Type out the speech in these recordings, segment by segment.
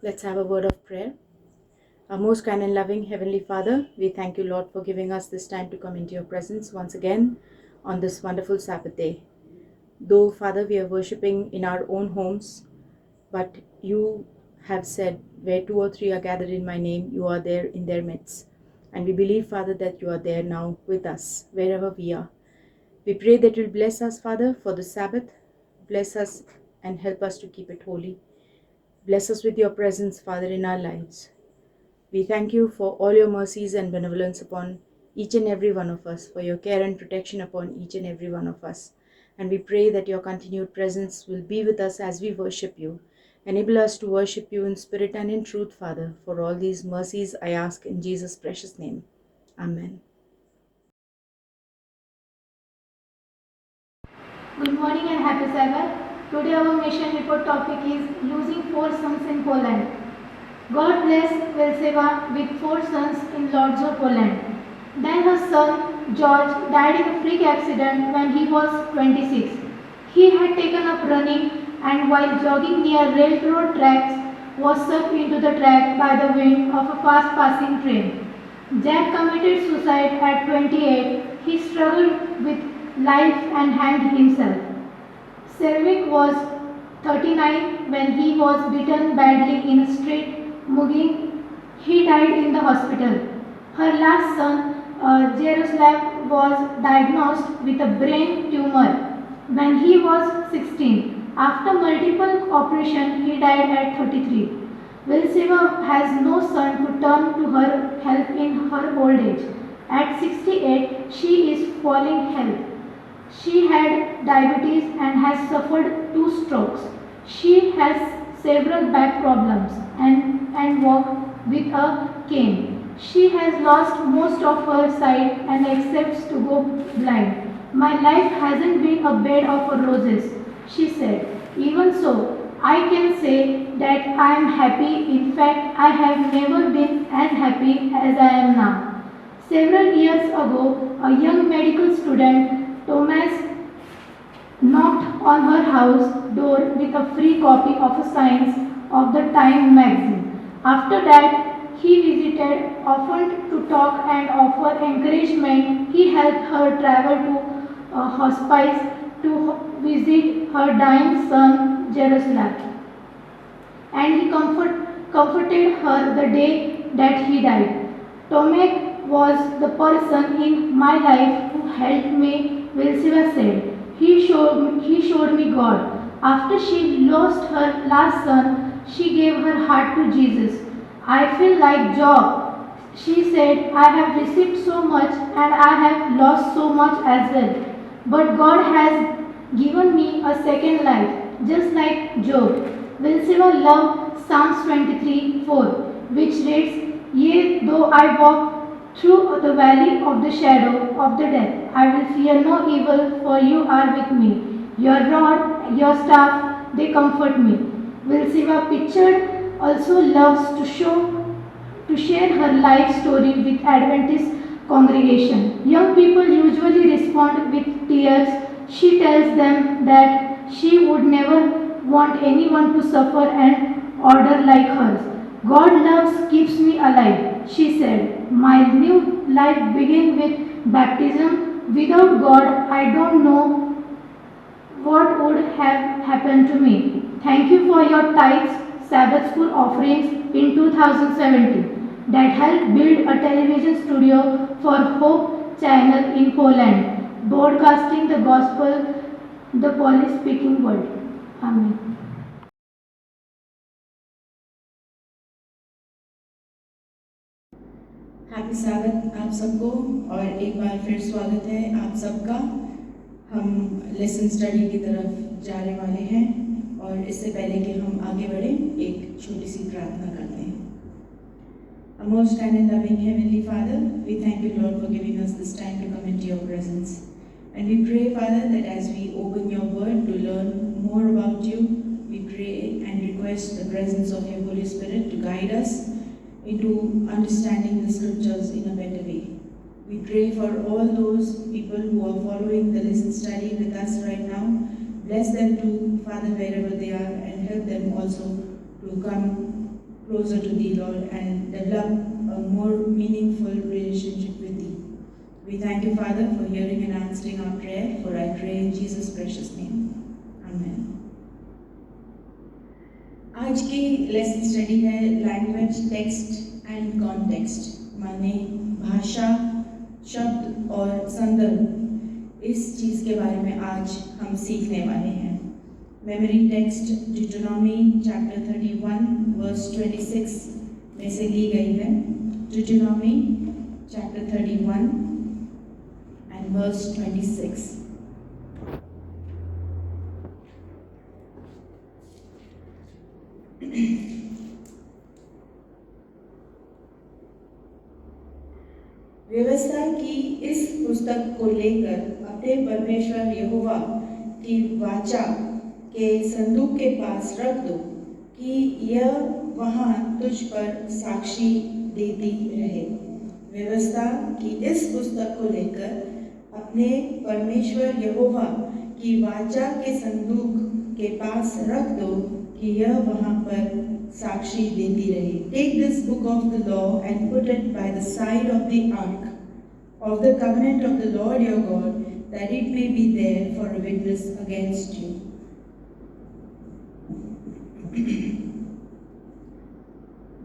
Let's have a word of prayer. Our most kind and loving Heavenly Father, we thank you, Lord, for giving us this time to come into your presence once again on this wonderful Sabbath day. Though, Father, we are worshipping in our own homes, but you have said, where two or three are gathered in my name, you are there in their midst. And we believe, Father, that you are there now with us, wherever we are. We pray that you'll bless us, Father, for the Sabbath. Bless us and help us to keep it holy. Bless us with your presence, Father, in our lives. We thank you for all your mercies and benevolence upon each and every one of us, for your care and protection upon each and every one of us. And we pray that your continued presence will be with us as we worship you. Enable us to worship you in spirit and in truth, Father. For all these mercies I ask in Jesus' precious name. Amen. Good morning and happy Sabbath. Today our mission report topic is losing four sons in Poland. God blessed Velseva with four sons in Lodz, Poland. Then her son George died in a freak accident when he was 26. He had taken up running and while jogging near railroad tracks was sucked into the track by the wind of a fast passing train. Jack committed suicide at 28. He struggled with life and hanged himself. Selvig was 39 when he was beaten badly in a street mugging. He died in the hospital. Her last son, Jaroslav, was diagnosed with a brain tumor when he was 16. After multiple operations, he died at 33. Vilseva has no son to turn to her help in her old age. At 68, she is falling health. She had diabetes and has suffered two strokes. She has several back problems and walks with a cane. She has lost most of her sight and expects to go blind. My life hasn't been a bed of roses, she said. Even so, I can say that I am happy. In fact, I have never been as happy as I am now. Several years ago, a young medical student, Thomas, knocked on her house door with a free copy of a Science of the Time magazine. After that, he visited often to talk and offer encouragement. He helped her travel to a hospice to visit her dying son, Jerusalem. And he comforted her the day that he died. Tomek was the person in my life who helped me, Vilsiva said. He showed me God. After she lost her last son, she gave her heart to Jesus. I feel like Job. She said, I have received so much and I have lost so much as well. But God has given me a second life, just like Job. Vilsiva loved Psalms 23:4, which reads, Yea, though I walk through the valley of the shadow of the death, I will fear no evil, for you are with me. Your rod, your staff, they comfort me. Vilsiva pictured also loves to share her life story with Adventist congregation. Young people usually respond with tears. She tells them that she would never want anyone to suffer an order like hers. God loves keeps me alive, she said. My new life began with baptism. Without God, I don't know what would have happened to me. Thank you for your tithes, Sabbath school offerings in 2017 that helped build a television studio for Hope Channel in Poland, broadcasting the gospel the Polish speaking world. Amen. Happy साबत आप सबको और एक बार फिर स्वागत है आप सबका। हम लेसन स्टडी की तरफ जाने वाले हैं और इससे पहले कि हम आगे बढ़ें एक छोटी सी प्रार्थना करते हैं। Our most kind and loving Heavenly Father, we thank you, Lord, for giving us this time to come into your presence. And we pray, Father, that as we open your word to learn more about you, we pray and request the presence of your Holy Spirit to guide us into understanding the scriptures in a better way. We pray for all those people who are following the lesson study with us right now. Bless them too, Father, wherever they are, and help them also to come closer to Thee, Lord, and develop a more meaningful relationship with Thee. We thank you, Father, for hearing and answering our prayer, for I pray in Jesus' precious name. Amen. आज की lesson study है language, text end context, Mane भाषा, शब्द और संदर्भ। इस चीज़ के बारे में आज हम सीखने वाले हैं। मेमोरी टेक्स्ट डिटोनॉमी चैप्टर 31 वर्स 26 में से ली गई है। डिटोनॉमी चैप्टर 31 एंड वर्स 26। व्यवस्था की इस पुस्तक को लेकर अपने परमेश्वर यहोवा की वाचा के संदूक के पास रख दो कि यह वहाँ तुझ पर साक्षी देती रहे। व्यवस्था की इस पुस्तक को लेकर अपने परमेश्वर यहोवा की वाचा के संदूक के पास रख दो कि यह वहाँ पर साक्षी देती रहे। Take this book of the law and put it by the side of the ark of the covenant of the Lord your God, that it may be there for a witness against you.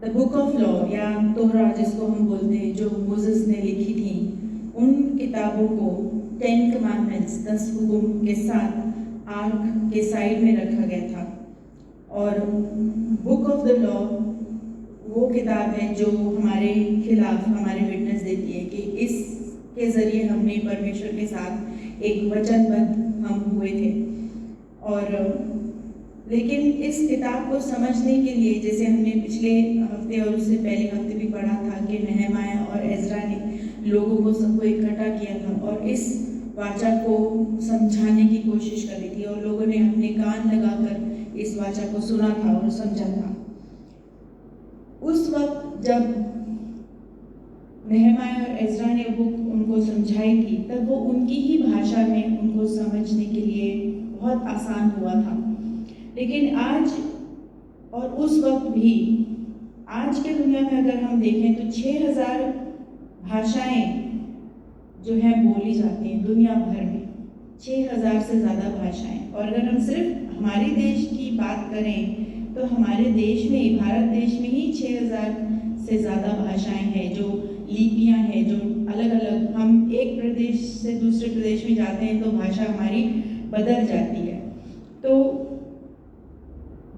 The book of law या तोरा जिसको हम बोलते हैं, जो Moses ने लिखी थी, उन किताबों को 10 कमांडमेंट्स 10 हुक्म के साथ आर्क के साइड में रखा गया था। और बुक ऑफ द लॉ वो किताब है जो हमारे खिलाफ हमारे विटनेस देती है कि इसके ज़रिए हमने परमेश्वर के साथ एक वचनबद्ध हम हुए थे। और लेकिन इस किताब को समझने के लिए, जैसे हमने पिछले हफ्ते और उससे पहले हफ्ते भी पढ़ा था कि नहमाया और एजरा ने लोगों को सबको इकट्ठा किया था और इस वाचा को समझाने की कोशिश करी थी और लोगों ने अपने कान लगाकर इस वाचा को सुना था और समझा था। उस वक्त जब नहमाया और एजरा ने बुक उनको समझाई थी, तब वो उनकी ही भाषा में उनको समझने के लिए बहुत आसान हुआ था। लेकिन आज और उस वक्त भी, आज के दुनिया में अगर हम देखें तो 6000 भाषाएं जो हैं बोली जाती हैं दुनिया भर में, 6000 से ज़्यादा भाषाएं। और अगर हम सिर्फ हमारे देश की बात करें तो हमारे देश में, भारत देश में ही 6000 से ज़्यादा भाषाएं हैं, जो लिपियां हैं, जो अलग अलग, हम एक प्रदेश से दूसरे प्रदेश में जाते हैं तो भाषा हमारी बदल जाती है। तो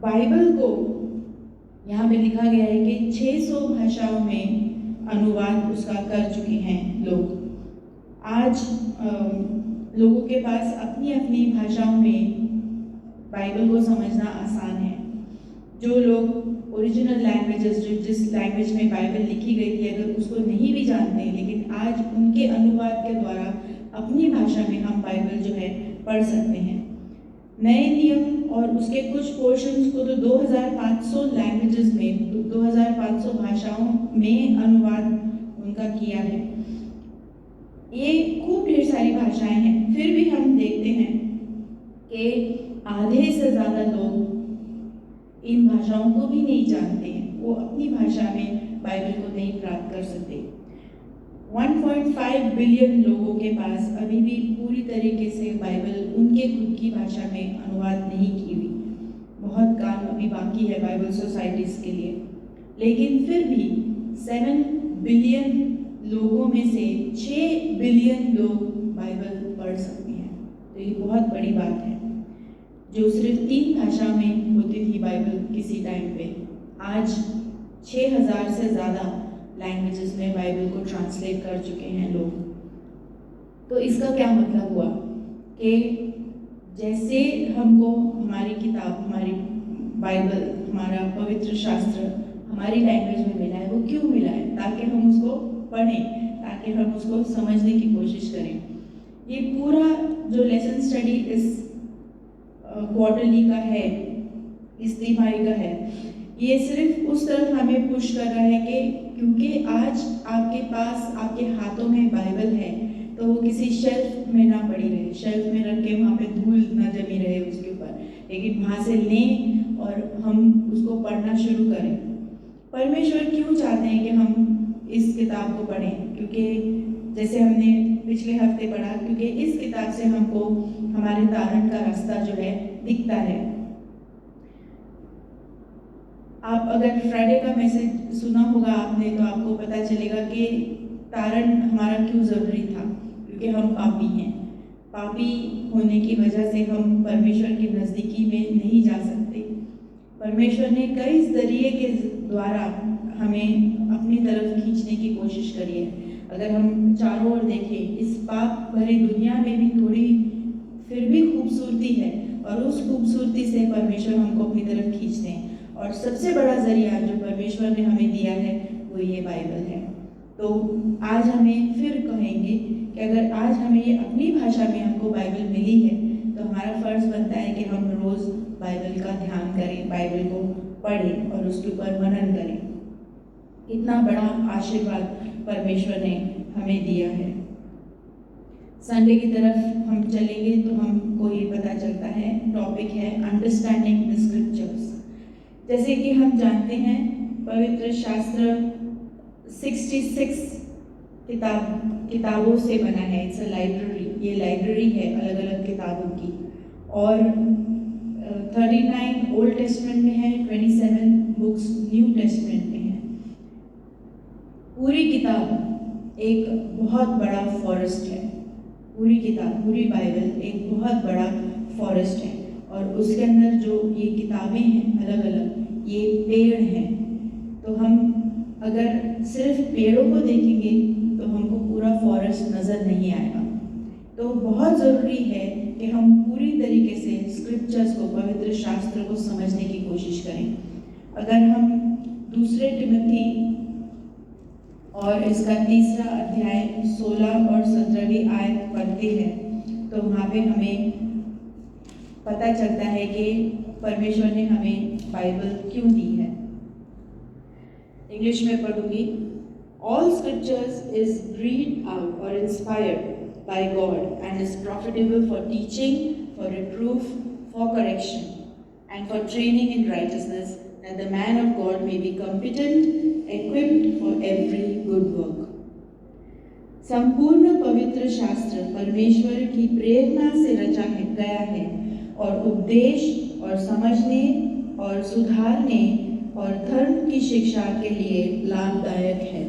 बाइबल को यहाँ पे लिखा गया है कि 600 भाषाओं में अनुवाद उसका कर चुके हैं लोग। आज लोगों के पास अपनी अपनी भाषाओं में बाइबल को समझना आसान है। जो लोग ओरिजिनल लैंग्वेजेस, जो जिस लैंग्वेज में बाइबल लिखी गई थी, अगर उसको नहीं भी जानते हैं, लेकिन आज उनके अनुवाद के द्वारा अपनी भाषा में हम बाइबल जो है पढ़ सकते हैं। नए नियम और उसके कुछ पोर्शंस को तो 2500 लैंग्वेजेस में, 2500 भाषाओं में अनुवाद उनका किया है। ये खूब ढेर सारी भाषाएं हैं। फिर भी हम देखते हैं कि आधे से ज़्यादा लोग इन भाषाओं को भी नहीं जानते हैं, वो अपनी भाषा में बाइबल को नहीं प्राप्त कर सकते। 1.5 बिलियन लोगों के पास अभी भी पूरी तरीके से बाइबल उनके खुद की भाषा में अनुवाद नहीं की हुई। बहुत काम अभी बाकी है बाइबल सोसाइटीज़ के लिए। लेकिन फिर भी 7 बिलियन लोगों में से 6 बिलियन लोग बाइबल पढ़ सकते हैं। तो ये बहुत बड़ी बात है। जो सिर्फ 3 भाषा में होती थी बाइबल किसी टाइम पे, आज 6000 से ज़्यादा लैंग्वेजेस में बाइबल को ट्रांसलेट कर चुके हैं लोग। तो इसका क्या मतलब हुआ कि जैसे हमको हमारी किताब, हमारी बाइबल, हमारा पवित्र शास्त्र हमारी लैंग्वेज में मिला है, वो क्यों मिला है? ताकि हम उसको पढ़ें, ताकि हम उसको समझने की कोशिश करें। ये पूरा जो लेसन स्टडी इस क्वार्टरली का है, इस तिमाही का है, ये सिर्फ उस तरफ हमें पुश कर रहा है कि क्योंकि आज आपके पास, आपके हाथों में बाइबल है, तो वो किसी शेल्फ में ना पड़ी रहे, शेल्फ में रख के वहाँ पे धूल ना जमी रहे उसके ऊपर, लेकिन वहाँ से लें और हम उसको पढ़ना शुरू करें। परमेश्वर क्यों चाहते हैं कि हम इस किताब को पढ़ें? क्योंकि जैसे हमने पिछले हफ्ते पढ़ा, क्योंकि इस किताब से हमको हमारे तारण का रास्ता जो है दिखता है। आप अगर फ्राइडे का मैसेज सुना होगा आपने, तो आपको पता चलेगा कि तारण हमारा क्यों ज़रूरी था, क्योंकि हम पापी हैं। पापी होने की वजह से हम परमेश्वर की नज़दीकी में नहीं जा सकते। परमेश्वर ने कई ज़रिए के द्वारा हमें अपनी तरफ खींचने की कोशिश करी है। अगर हम चारों ओर देखें, इस पाप भरी दुनिया में भी थोड़ी फिर भी खूबसूरती है, और उस खूबसूरती से परमेश्वर हमको अपनी तरफ खींचते हैं। और सबसे बड़ा ज़रिया जो परमेश्वर ने हमें दिया है वो ये बाइबल है। तो आज हमें फिर कहेंगे कि अगर आज हमें ये अपनी भाषा में हमको बाइबल मिली है, तो हमारा फ़र्ज़ बनता है कि हम रोज़ बाइबल का ध्यान करें, बाइबल को पढ़ें और उसके ऊपर मनन करें। इतना बड़ा आशीर्वाद परमेश्वर ने हमें दिया है। संडे की तरफ हम चलेंगे तो हमको ये पता चलता है, टॉपिक है अंडरस्टैंडिंग द स्क्रिप्चर्स। जैसे कि हम जानते हैं, पवित्र शास्त्र 66 किताबों से बना है। इट्स अ लाइब्रेरी, ये लाइब्रेरी है अलग अलग किताबों की। और 39 ओल्ड टेस्टमेंट में है, 27 बुक्स न्यू टेस्टमेंट में है। पूरी किताब एक बहुत बड़ा फॉरेस्ट है। पूरी किताब, पूरी बाइबल एक बहुत बड़ा फॉरेस्ट है, और उसके अंदर जो ये किताबें हैं अलग अलग, ये पेड़ हैं। तो हम अगर सिर्फ पेड़ों को देखेंगे तो हमको पूरा फॉरेस्ट नज़र नहीं आएगा। तो बहुत ज़रूरी है कि हम पूरी तरीके से स्क्रिप्चर्स को, पवित्र शास्त्र को समझने की कोशिश करें। अगर हम दूसरे तिमोथी और इसका 3रा अध्याय 16 और 17वीं आयत पढ़ते हैं, तो वहाँ पे हमें पता चलता है कि परमेश्वर ने हमें बाइबल क्यों दी है। इंग्लिश में पढ़ूंगी। All scriptures is breathed out or inspired by God and is profitable for teaching, for reproof, for correction, and for training in righteousness, that the man of God may be competent, equipped for every good work. संपूर्ण पवित्र शास्त्र परमेश्वर की प्रेरणा से रचा गया है और उपदेश और समझने और सुधारने और धर्म की शिक्षा के लिए लाभदायक है,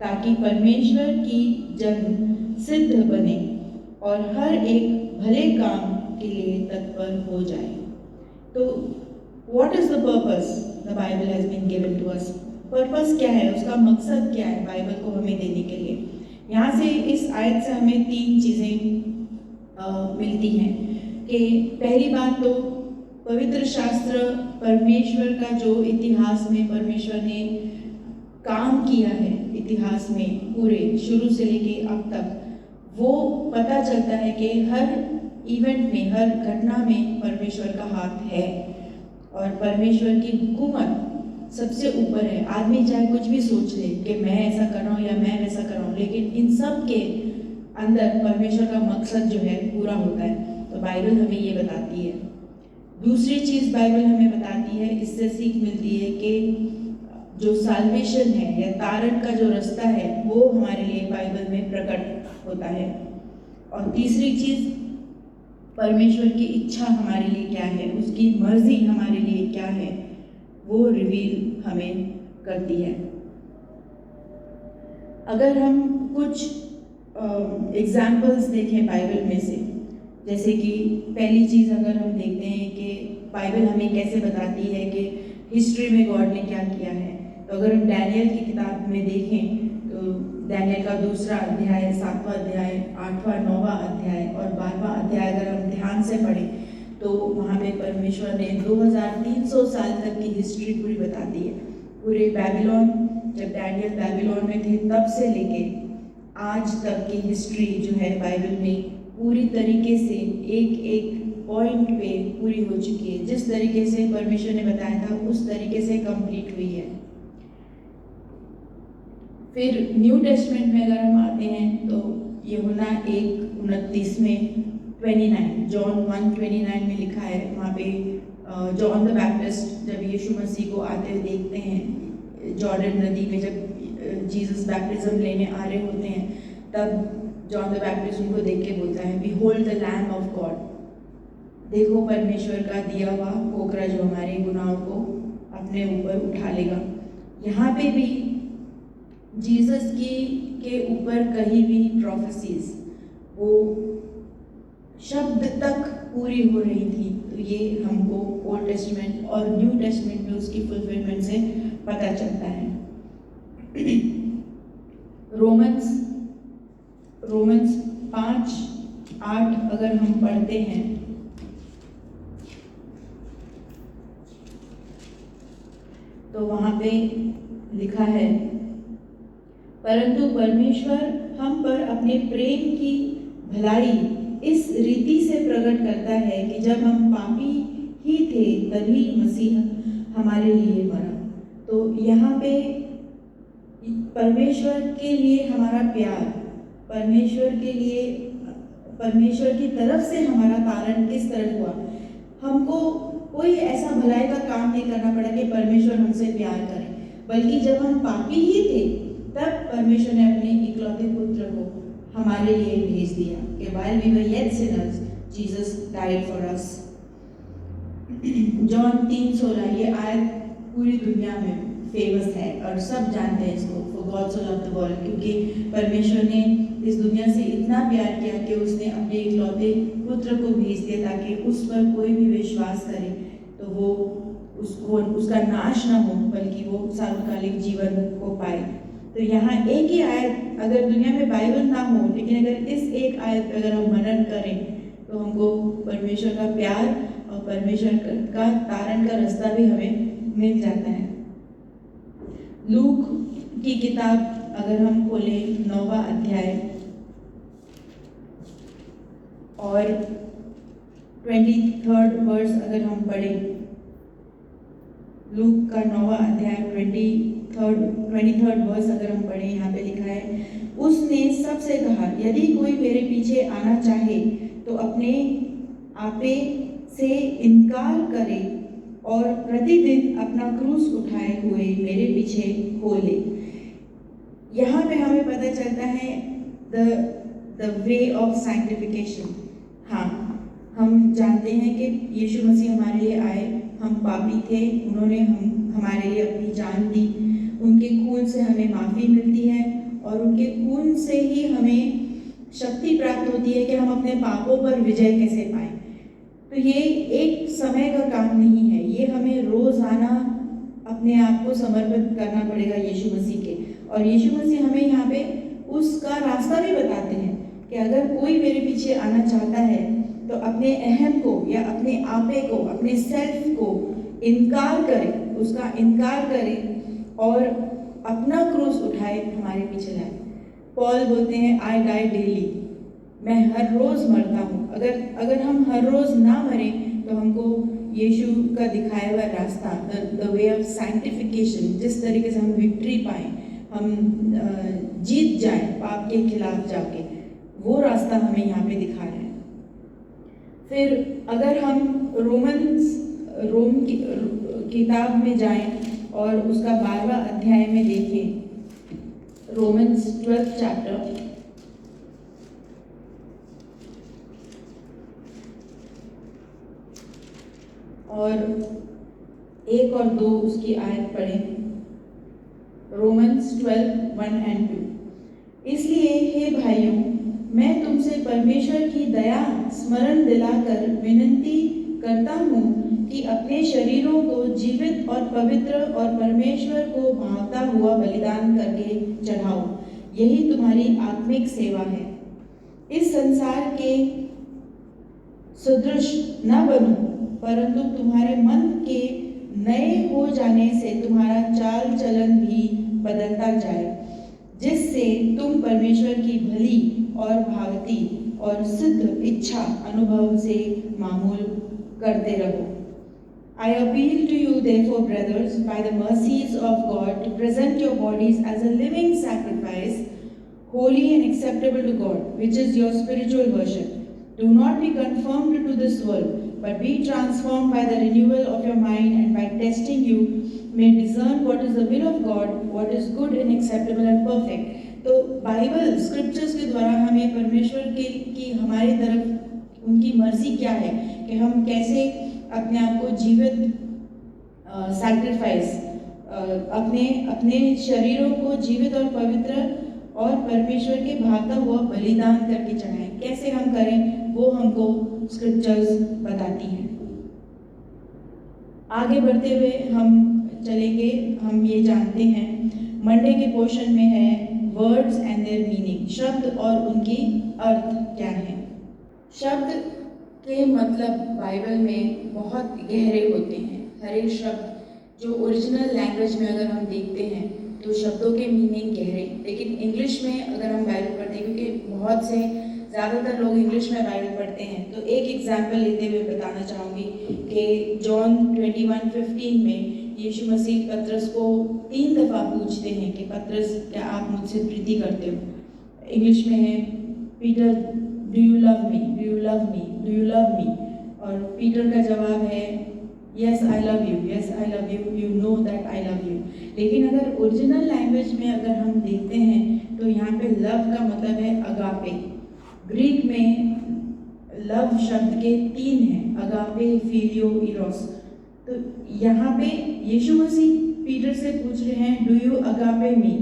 ताकि परमेश्वर की जन सिद्ध बने और हर एक भले काम के लिए तत्पर हो जाए। तो what is the purpose the Bible has been given to us? Purpose क्या है, उसका मकसद क्या है बाइबल को हमें देने के लिए? यहाँ से इस आयत से हमें 3 चीज़ें मिलती हैं कि पहली बात तो पवित्र शास्त्र परमेश्वर का जो इतिहास में परमेश्वर ने काम किया है, इतिहास में पूरे शुरू से लेके अब तक, वो पता चलता है कि हर इवेंट में, हर घटना में परमेश्वर का हाथ है और परमेश्वर की हुकूमत सबसे ऊपर है। आदमी चाहे कुछ भी सोच ले कि मैं ऐसा कर रहा हूँ या मैं वैसा कर रहा हूँ, लेकिन इन सब के अंदर परमेश्वर का मकसद जो है पूरा होता है। तो बाइबल हमें ये बताती है। दूसरी चीज़ बाइबल हमें बताती है, इससे सीख मिलती है कि जो साल्वेशन है या तारण का जो रास्ता है वो हमारे लिए बाइबल में प्रकट होता है। और तीसरी चीज़, परमेश्वर की इच्छा हमारे लिए क्या है, उसकी मर्जी हमारे लिए क्या है, वो रिवील हमें करती है। अगर हम कुछ एग्जाम्पल्स देखें बाइबल में से, जैसे कि पहली चीज़ अगर हम देखते हैं कि बाइबल हमें कैसे बताती है कि हिस्ट्री में गॉड ने क्या किया है, तो अगर हम डैनियल की किताब में देखें तो डैनियल का 2रा अध्याय, 7वां अध्याय, 8वां, 9वां अध्याय और 12वां अध्याय अगर हम ध्यान से पढ़ें तो वहाँ पे परमेश्वर ने 2300 साल तक की हिस्ट्री पूरी बता दी है। पूरे बैबीलोन, जब डैनियल बैबीलोन में थे तब से लेके आज तक की हिस्ट्री जो है बाइबल में पूरी तरीके से एक एक पॉइंट पे पूरी हो चुकी है। जिस तरीके से परमेश्वर ने बताया था उस तरीके से कंप्लीट हुई है। फिर न्यू टेस्टमेंट में अगर हम आते हैं तो यूहन्ना 1:29 में 29, जॉन 1:29 में लिखा है, वहाँ पे जॉन द बैप्टिस्ट जब यीशु मसीह को आते हुए देखते हैं जॉर्डन नदी में जब जीसस बैप्टिज्म लेने आ रहे होते हैं, तब जॉन द बैप्टिस्ट उनको देख के बोलता है, behold the lamb of God, देखो परमेश्वर का दिया हुआ कोकरा जो हमारे गुनाहों को अपने ऊपर उठा लेगा। यहाँ पे भी जीसस के ऊपर कहीं भी प्रोफेसीज वो शब्द तक पूरी हो रही थी। तो ये हमको ओल्ड टेस्टमेंट और न्यू टेस्टमेंट में उसकी फुलफिलमेंट से पता चलता है। रोमन्स 5:8 अगर हम पढ़ते हैं तो वहाँ पे लिखा है, परंतु परमेश्वर हम पर अपने प्रेम की भलाई इस रीति से प्रकट करता है कि जब हम पापी ही थे तभी मसीह हमारे लिए मरा। तो यहाँ पे परमेश्वर के लिए हमारा प्यार, परमेश्वर की तरफ से हमारा तारण किस तरह हुआ। हमको कोई ऐसा भलाई का काम नहीं करना पड़ा कि परमेश्वर हमसे प्यार करे, बल्कि जब हम पापी ही थे तब परमेश्वर ने अपने इकलौते पुत्र को हमारे लिए भेज दिया कि while we were yet sinners, Jesus died for us। John 3:16 ये आयत पूरी दुनिया में फेमस है और सब जानते हैं इसको, for God so loved the world, क्योंकि परमेश्वर ने इस दुनिया से इतना प्यार किया कि उसने अपने इकलौते पुत्र को भेज दिया ताकि उस पर कोई भी विश्वास करे तो वो उसका नाश ना हो, बल्कि वो सार्वकालिक जीवन को पाए। तो यहाँ एक ही आयत, अगर दुनिया में बाइबल ना हो, लेकिन अगर इस एक आयत पर अगर हम मनन करें तो हमको परमेश्वर का प्यार और परमेश्वर का तारण का रास्ता भी हमें मिल जाता है। लूक की किताब अगर हम खोलें 9वां अध्याय और 23rd वर्स अगर हम पढ़ें, लूक का 9वां अध्याय 23rd वर्स अगर हम पढ़ें, यहाँ पे लिखा है, उसने सबसे कहा, यदि कोई मेरे पीछे आना चाहे तो अपने आपे से इनकार करे और प्रतिदिन अपना क्रूस उठाए हुए मेरे पीछे हो ले। यहाँ पे हमें पता चलता है द वे ऑफ सैंक्टिफिकेशन। हाँ, हम जानते हैं कि यीशु मसीह हमारे लिए आए, हम पापी थे, उन्होंने हमारे लिए अपनी जान दी, उनके खून से हमें माफ़ी मिलती है और उनके खून से ही हमें शक्ति प्राप्त होती है कि हम अपने पापों पर विजय कैसे पाएं। तो ये एक समय का काम नहीं है, ये हमें रोज़ाना अपने आप को समर्पित करना पड़ेगा यीशु मसीह के। और यीशु मसीह हमें यहाँ पे उसका रास्ता भी बताते हैं कि अगर कोई मेरे पीछे आना चाहता है तो अपने अहम को या अपने आपे को, अपने सेल्फ को इनकार करे, उसका इनकार करे और अपना क्रूस उठाए हमारे पीछे लाए। पॉल बोलते हैं, आई डाई डेली, मैं हर रोज़ मरता हूँ। अगर हम हर रोज़ ना मरें तो हमको यीशु का दिखाया हुआ रास्ता, द वे ऑफ सैंक्टिफिकेशन, जिस तरीके से हम विक्ट्री पाएं, हम जीत जाएं पाप के खिलाफ जाके, वो रास्ता हमें यहाँ पे दिखा रहा है। फिर अगर हम रोम की किताब में जाएं और उसका 12वां अध्याय में देखें, रोमन्स 12th चैप्टर और 1 और 2 उसकी आयत पढ़ें। Romans 12:1 and 2। इसलिए हे भाइयों, मैं तुमसे परमेश्वर की दया स्मरण दिलाकर विनती करता हूँ कि अपने शरीरों को जीवित और पवित्र और परमेश्वर को भावता हुआ बलिदान करके चढ़ाओ, यही तुम्हारी आत्मिक सेवा है। इस संसार के सदृश न बनो, परंतु तुम्हारे मन के नए हो जाने से तुम्हारा चाल चलन भी बदलता जाए, जिससे तुम परमेश्वर की भली और भावती और सिद्ध इच्छा अनुभव से मामूल करते रहो। I appeal to you therefore, brothers, by the mercies of God, to present your bodies as a living sacrifice, holy and acceptable to God, which is your spiritual worship. Do not be conformed to this world, but be transformed by the renewal of your mind, and by testing you may discern what is the will of God, what is good and acceptable and perfect. तो Bible scriptures के द्वारा हमें परमेश्वर के की हमारी तरफ उनकी मर्जी क्या है कि हम कैसे अपने आप को जीवित सैक्रिफाइस अपने शरीरों को जीवित और पवित्र और परमेश्वर के भावता हुआ बलिदान करके चढ़ाएं। कैसे हम करें वो हमको स्क्रिप्चर्स बताती हैं। आगे बढ़ते हुए हम चलेंगे, हम ये जानते हैं मंडे के पोर्शन में है वर्ड्स एंड देयर मीनिंग, शब्द और उनकी अर्थ क्या है। शब्द के मतलब बाइबल में बहुत गहरे होते हैं। हर एक शब्द जो ओरिजिनल लैंग्वेज में अगर हम देखते हैं तो शब्दों के मीनिंग गहरे, लेकिन इंग्लिश में अगर हम बाइबल पढ़ते हैं, क्योंकि बहुत से ज़्यादातर लोग इंग्लिश में बाइबल पढ़ते हैं, तो एक एग्जाम्पल लेते हुए बताना चाहूँगी कि जॉन 21:15 में यीशु मसीह पतरस को 3 दफ़ा पूछते हैं कि पतरस क्या आप मुझसे प्रीति करते हो। इंग्लिश में है Peter do you love me, do you love me, do you love me, और पीटर का जवाब है yes I love you, yes I love you, you know that I love you. लेकिन अगर ओरिजिनल लैंग्वेज में अगर हम देखते हैं तो यहाँ पे लव का मतलब है अगापे। ग्रीक में लव शब्द के 3 हैं, अगापे, फिलियो, इरोस। तो यहाँ पे यीशु मसीह पीटर से पूछ रहे हैं डू यू अगापे मी,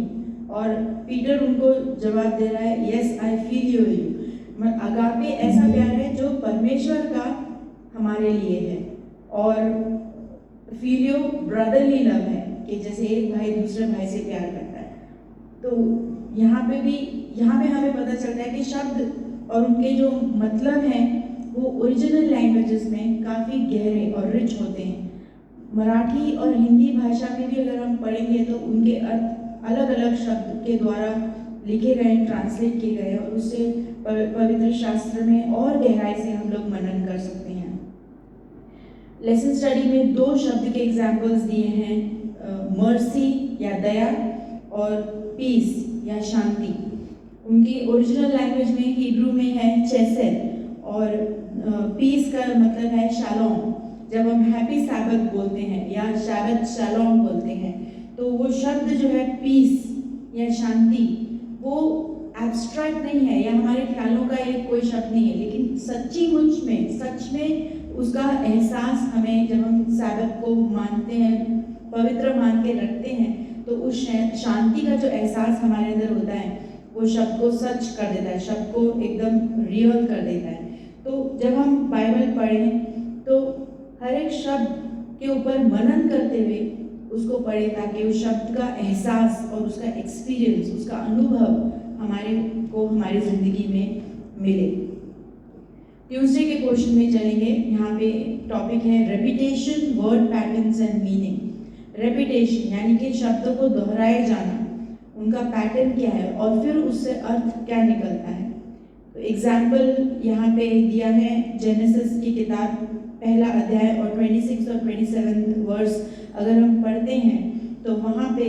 और पीटर उनको जवाब दे रहा है yes I feel you. Agape ऐसा प्यार है जो परमेश्वर का हमारे लिए है, और फीलियो ब्रदरली लव है कि जैसे एक भाई दूसरे भाई से प्यार करता है। तो यहाँ पे हमें पता चलता है कि शब्द और उनके जो मतलब हैं वो ओरिजिनल लैंग्वेजेस में काफ़ी गहरे और रिच होते हैं। मराठी और हिंदी भाषा में भी अगर हम पढ़ेंगे तो उनके अर्थ अलग अलग शब्द के द्वारा लिखे गए, ट्रांसलेट किए गए, और उससे पवित्र शास्त्र में और गहराई से हम लोग मनन कर सकते हैं। लेसन स्टडी में 2 शब्द के एग्जाम्पल्स दिए हैं, मर्सी या दया और पीस या शांति। उनकी ओरिजिनल लैंग्वेज में हिब्रू में है चेसेद, और पीस का मतलब है शालोम। जब हम हैप्पी सैबथ बोलते हैं या शैबथ शालोम बोलते हैं तो वो शब्द जो है पीस या शांति वो एब्स्ट्रैक्ट नहीं है या हमारे ख्यालों का एक कोई शब्द नहीं है, लेकिन सच में उसका एहसास हमें जब हम सैबथ को मानते हैं, पवित्र मान के रखते हैं, तो उस शांति का जो एहसास हमारे अंदर होता है वो शब्द को सच कर देता है, शब्द को एकदम रियल कर देता है। तो जब हम बाइबल पढ़ें तो हर एक शब्द के ऊपर मनन करते हुए उसको पढ़ें ताकि उस शब्द का एहसास और उसका एक्सपीरियंस, उसका अनुभव हमारी ज़िंदगी में मिले। ट्यूसडे के क्वेश्चन में चलेंगे। यहाँ पे टॉपिक है repetition, word patterns end meaning. Repetition यानी कि शब्दों को दोहराए जाना, उनका पैटर्न क्या है और फिर उससे अर्थ क्या निकलता है। तो एग्जाम्पल यहाँ पे दिया है जेनेसिस की किताब 1 अध्याय और 26 और 27 वर्स अगर हम पढ़ते हैं तो वहाँ पे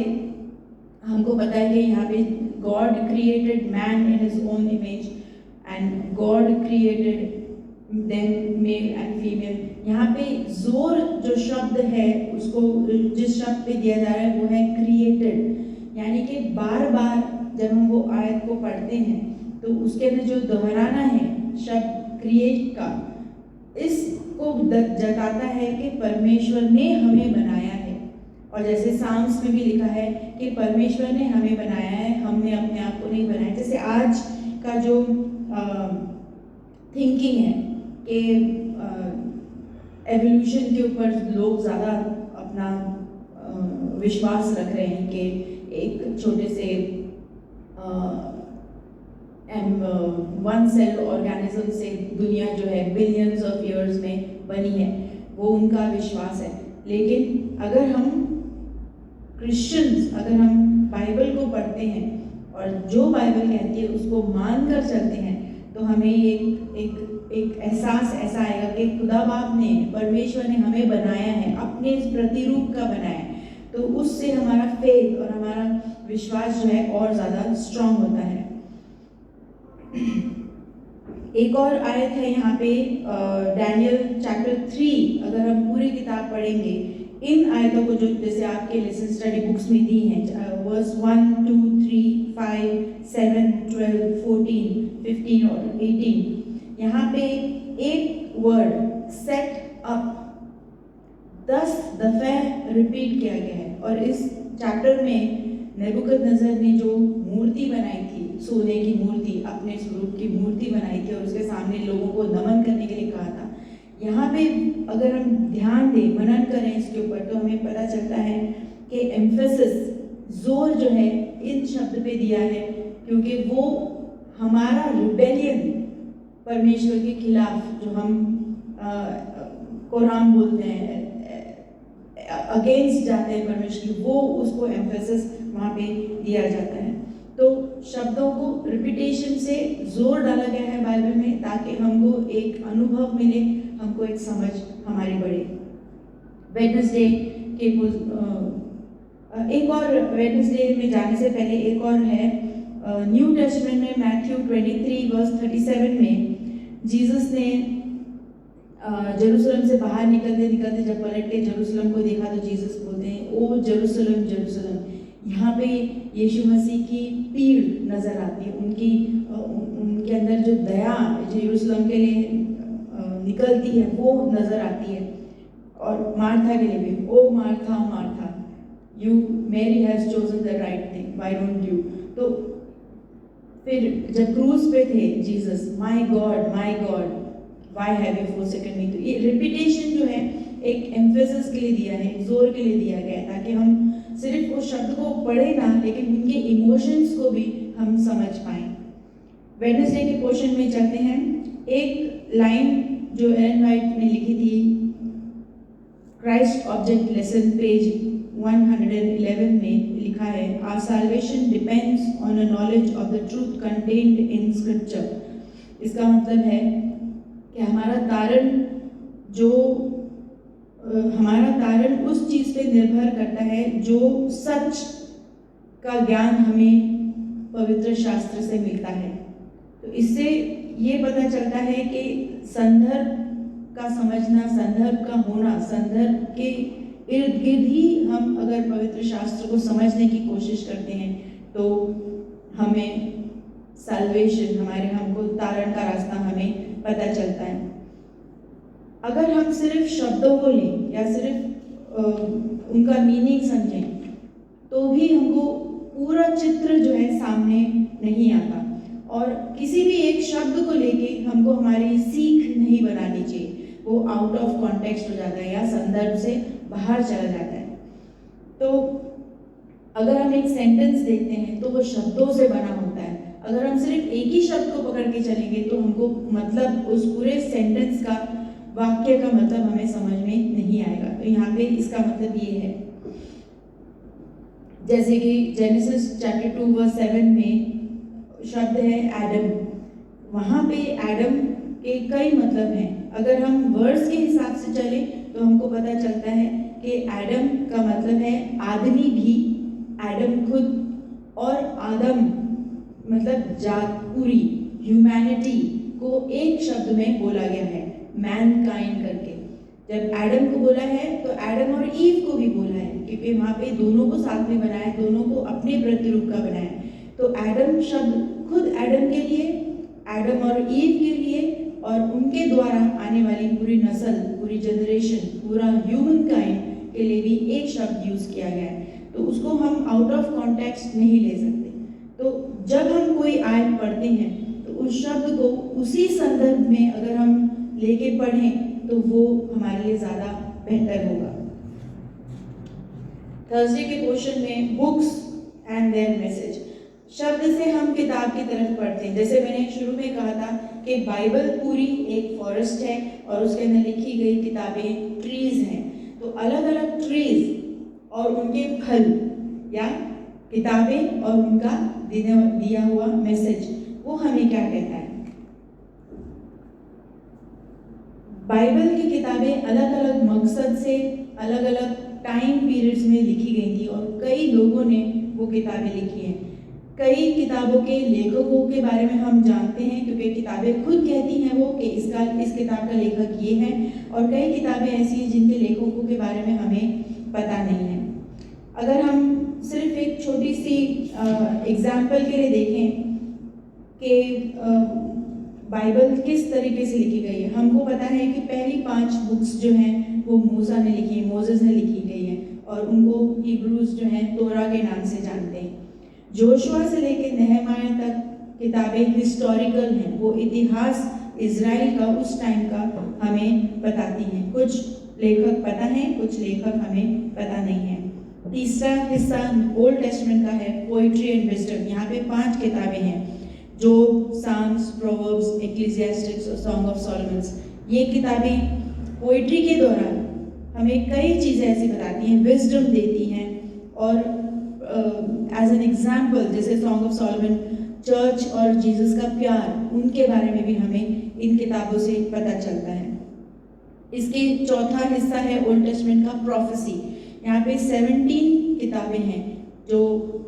हमको पता है कि यहाँ पे God created man in his own image and God created them male and female. यहाँ पे जोर जो शब्द है उसको जिस शब्द पे दिया जा रहा है वो है क्रिएटेड, यानी कि बार बार जब हम वो आयत को पढ़ते हैं तो उसके अंदर जो दोहराना है शब्द क्रिएट का, इसको जताता है कि परमेश्वर ने हमें बनाया है। और जैसे साम्स में भी लिखा है कि परमेश्वर ने हमें बनाया है, हमने अपने आप को नहीं बनाया। जैसे आज का जो थिंकिंग है कि एवोल्यूशन के ऊपर लोग ज़्यादा अपना विश्वास रख रहे हैं कि एक छोटे से वन सेल ऑर्गेनिज्म से दुनिया जो है बिलियंस ऑफ ईयर्स में बनी है, वो उनका विश्वास है। लेकिन अगर हम क्रिश्चियंस, अगर हम बाइबल को पढ़ते हैं और जो बाइबल कहती है उसको मान कर चलते हैं तो हमें एक एहसास ऐसा आएगा कि खुदा बाप ने, परमेश्वर ने हमें बनाया है, अपने इस प्रतिरूप का बनाया है। तो उससे हमारा फेथ और हमारा विश्वास जो है और ज़्यादा स्ट्रांग होता है। एक और आयत है यहाँ पे डैनियल चैप्टर 3, अगर हम पूरी किताब पढ़ेंगे इन आयतों को जो जैसे आपके लेसन स्टडी बुक्स में दी हैं, वर्स 1, 2, 3, 5, 7, 12, 14, 15 और 18, यहाँ पे एक वर्ड सेट अप 10 दफ़े रिपीट किया गया है। और इस चैप्टर में नेबुकदनेस्सर ने जो मूर्ति बनाई थी, सोने की मूर्ति, अपने स्वरूप की मूर्ति बनाई थी और उसके सामने लोगों को नमन करने के लिए कहा था। यहाँ पे अगर हम ध्यान दें, मनन करें इसके ऊपर, तो हमें पता चलता है कि एम्फेसिस, जोर जो है इन शब्द पे दिया है, क्योंकि वो हमारा रिबेलियन परमेश्वर के खिलाफ, जो हम कुरान बोलते हैं, अगेंस्ट जाते हैं परमेश्वर, वो उसको एम्फेसिस वहाँ पे दिया जाता है। तो शब्दों को रिपीटेशन से जोर डाला गया है बाइबल में, ताकि हमको एक अनुभव मिले, हमको एक समझ हमारी बढ़े। वेडनेसडे के एक और वेडनेसडे में जाने से पहले एक और है, न्यू टेस्टमेंट में मैथ्यू 23 वर्स 37 में जीसस ने जेरूसलम से बाहर निकलते निकलते जब पलट के जेरूसलम को देखा तो जीसस बोलते हैं, ओ जेरूसलम जेरूसलम। यहाँ पे यीशु मसीह की पीड़ नज़र आती है, उनके अंदर जो दया जेरूसलम के लिए निकलती है वो नज़र आती है। और मार्था के लिए भी, O Martha Martha, you Mary has chosen the right thing, why don't you. तो फिर जब क्रूज पे थे Jesus, my God why have you forsaken me. तो ये रिपीटेशन जो है एक एम्फेसिस के लिए दिया है, एक जोर के लिए दिया गया है, ताकि हम सिर्फ उस शब्द को पढ़े ना, लेकिन उनके इमोशंस को भी हम समझ पाएं। वेडनेसडे के पोर्शन में चलते हैं। एक लाइन जो एलन वाइट ने लिखी थी, क्राइस्ट ऑब्जेक्ट लेसन पेज 111 में लिखा है, our salvation depends on a knowledge of the truth contained in scripture. इसका मतलब है कि हमारा तारण उस चीज़ पे निर्भर करता है जो सच का ज्ञान हमें पवित्र शास्त्र से मिलता है। तो इससे ये पता चलता है कि संदर्भ का समझना, संदर्भ का होना, संदर्भ के इर्द गिर्द ही हम अगर पवित्र शास्त्र को समझने की कोशिश करते हैं तो हमें सैल्वेशन, हमको तारण का रास्ता हमें पता चलता है। अगर हम सिर्फ शब्दों को लें या सिर्फ उनका मीनिंग समझें तो भी हमको पूरा चित्र जो है सामने नहीं आता, और किसी भी एक शब्द को लेके हमको हमारी सीख नहीं बनानी चाहिए, वो आउट ऑफ कॉन्टेक्स्ट हो जाता है या संदर्भ से बाहर चला जाता है। तो अगर हम एक सेंटेंस देखते हैं तो वो शब्दों से बना होता है। अगर हम सिर्फ एक ही शब्द को पकड़ के चलेंगे तो हमको मतलब उस पूरे सेंटेंस का, वाक्य का मतलब हमें समझ में नहीं आएगा। तो यहाँ पे इसका मतलब ये है, जैसे कि जेनेसिस चैप्टर 2 वर्स 7 में शब्द है एडम, वहाँ पे एडम के कई मतलब हैं। अगर हम वर्ड्स के हिसाब से चले तो हमको पता चलता है कि एडम का मतलब है आदमी भी, एडम खुद, और आदम मतलब जात पूरी, ह्यूमैनिटी को एक शब्द में बोला गया है, मैनकाइंड करके। जब एडम को बोला है तो एडम और ईव को भी बोला है, क्योंकि वहाँ पे दोनों को साथ में बनाया, दोनों को अपने प्रतिरूप का बनाया। तो एडम शब्द खुद एडम के लिए, एडम और ईव के लिए, और उनके द्वारा आने वाली पूरी नस्ल, पूरी जनरेशन, पूरा ह्यूमन काइंड के लिए भी एक शब्द यूज किया गया है। तो उसको हम आउट ऑफ कॉन्टेक्स्ट नहीं ले सकते। तो जब हम कोई आयत पढ़ते हैं तो उस शब्द को उसी संदर्भ में अगर हम लेके पढ़ें तो वो हमारे लिए ज़्यादा बेहतर होगा। थर्सडे के पोर्शन में बुक्स एंड देयर मैसेज, शब्द से हम किताब की तरफ पढ़ते हैं। जैसे मैंने शुरू में कहा था कि बाइबल पूरी एक फॉरेस्ट है और उसके अंदर लिखी गई किताबें ट्रीज हैं। तो अलग अलग ट्रीज और उनके फल या किताबें और उनका दिया हुआ मैसेज, वो हमें क्या कहता है। बाइबल की किताबें अलग अलग मकसद से अलग अलग टाइम पीरियड्स में लिखी गई थी और कई लोगों ने वो किताबें लिखी हैं। कई किताबों के लेखकों के बारे में हम जानते हैं क्योंकि किताबें खुद कहती हैं वो कि इस किताब का लेखक ये है, और कई किताबें ऐसी हैं जिनके लेखकों के बारे में हमें पता नहीं है। अगर हम सिर्फ एक छोटी सी एग्जाम्पल के लिए देखें कि बाइबल किस तरीके से लिखी गई है, हमको पता है कि पहली 5 बुक्स जो हैं वो मूसा ने लिखी, मोसेस ने लिखी गई है, और उनको हिब्रूज जो हैं तोरा के नाम से जानते हैं। जोशुआ से लेकर नहमाया तक किताबें हिस्टोरिकल हैं, वो इतिहास इज़राइल का उस टाइम का हमें बताती हैं। कुछ लेखक पता हैं, कुछ लेखक हमें पता नहीं है। तीसरा हिस्सा ओल्ड टेस्टमेंट का है, पोइट्री एंड विजडम। यहाँ पे 5 किताबें हैं, जो साम्स, प्रोवर्ब्स, एक्लीसियास्टिक्स और सॉन्ग ऑफ सॉलोमन्स। ये किताबें पोइट्री के दौरान हमें कई चीज़ें ऐसी बताती हैं, विजडम देती हैं, और एज एन एग्जाम्पल जैसे सॉन्ग ऑफ सॉलोमन, चर्च और जीसस का प्यार, उनके बारे में भी हमें इन किताबों से पता चलता है। इसके चौथा हिस्सा है ओल्ड टेस्टमेंट का प्रोफेसी। यहाँ पे 17 किताबें हैं जो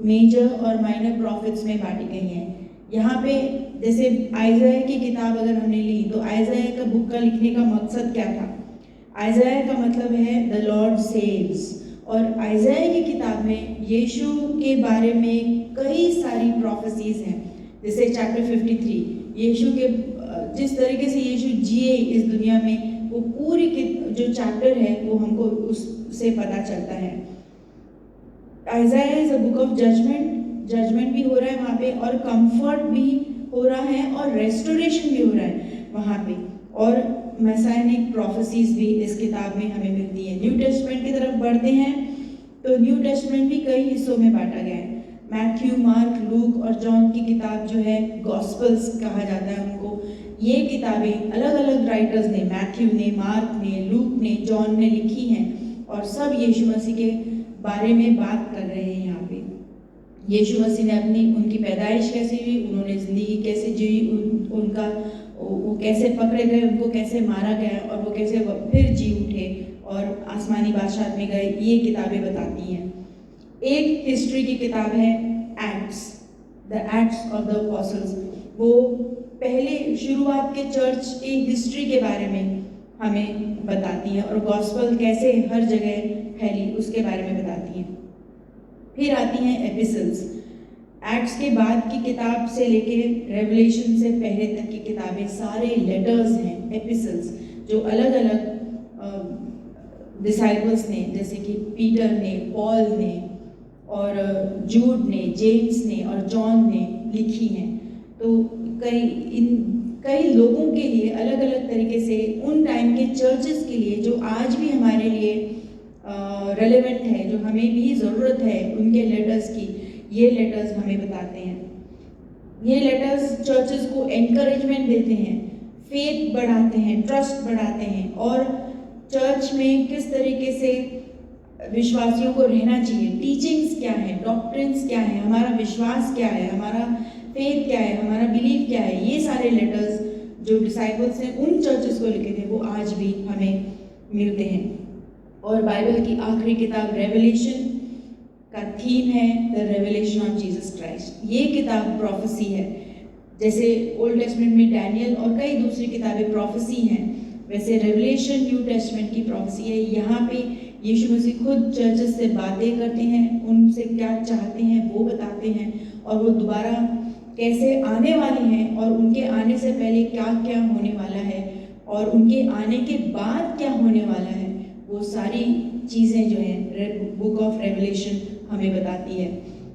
मेजर और माइनर प्रॉफिट्स में बांटी गई हैं। यहाँ पे जैसे आइज़ाया की किताब अगर हमने ली तो आइज़ाया का बुक का लिखने का मकसद क्या था? आइज़ाया का मतलब है द लॉर्ड सेव्स, और आइज़ाया की किताब में यीशु के बारे में कई सारी प्रोफेसीज हैं। जैसे चैप्टर 53 यीशु के जिस तरीके से यीशु जिए इस दुनिया में, वो पूरी जो चैप्टर है वो हमको उससे पता चलता है। Isaiah is a book of judgement भी हो रहा है वहाँ पे, और कंफर्ट भी हो रहा है, और रेस्टोरेशन भी हो रहा है वहाँ पे, और मैसायनिक प्रोफेसीज भी इस किताब में हमें मिलती है। न्यू टेस्टमेंट की तरफ बढ़ते हैं तो न्यू टेस्टमेंट भी कई हिस्सों में बांटा गया है। मैथ्यू, मार्क, लूक और जॉन की किताब जो है गॉस्पल्स कहा जाता है उनको। ये किताबें अलग अलग राइटर्स ने, मैथ्यू ने, मार्क ने, लूक ने, जॉन ने लिखी हैं, और सब यीशु मसीह के बारे में बात कर रहे हैं। यहाँ पे यीशु मसीह ने उनकी पैदाइश कैसे हुई, उन्होंने ज़िंदगी कैसे जी, उनका वो कैसे पकड़े गए, उनको कैसे मारा गया, और वो कैसे फिर जी उठे और आसमानी बादशाह में गए, ये किताबें बताती हैं। एक हिस्ट्री की किताब है Acts, the Acts of the Apostles. वो पहले शुरुआत के चर्च की हिस्ट्री के बारे में हमें बताती हैं, और गॉस्पल कैसे हर जगह फैली उसके बारे में बताती हैं। फिर आती हैं एपिसल्स। एक्ट्स के बाद की किताब से लेके रेवलेशन से पहले तक की किताबें सारे लेटर्स हैं, एपिसल्स, जो अलग अलग डिसाइपल्स ने, जैसे कि पीटर ने, पॉल ने, और जूड ने, जेम्स ने और जॉन ने लिखी हैं। तो कई लोगों के लिए अलग अलग तरीके से, उन टाइम के चर्चेस के लिए जो आज भी हमारे लिए रेलेवेंट है, जो हमें भी ज़रूरत है उनके लेटर्स की, ये लेटर्स हमें बताते हैं। ये लेटर्स चर्चेस को एनकरेजमेंट देते हैं, फेथ बढ़ाते हैं, ट्रस्ट बढ़ाते हैं, और चर्च में किस तरीके से विश्वासियों को रहना चाहिए, टीचिंग्स क्या है, डॉक्ट्रिन्स क्या है, हमारा विश्वास क्या है, हमारा फेथ क्या है, हमारा बिलीफ क्या है, ये सारे लेटर्स जो डिसाइपल्स ने उन चर्चेस को लिखे थे वो आज भी हमें मिलते हैं। और बाइबल की आखिरी किताब रेवलेशन का थीम है the revelation of Jesus Christ. ये किताब प्रोफेसी है। जैसे ओल्ड टेस्टमेंट में डैनियल और कई दूसरी किताबें प्रोफेसी हैं, वैसे रेवलेशन न्यू टेस्टमेंट की प्रोफेसी है। यहाँ पे यीशु मसीह खुद चर्चेस से बातें करते हैं, उनसे क्या चाहते हैं वो बताते हैं, और वो दोबारा कैसे आने वाले हैं, और उनके आने से पहले क्या क्या होने वाला है, और उनके आने के बाद क्या होने वाला है, वो सारी चीज़ें जो हैं बुक ऑफ रेवलेशन हमें बताती है।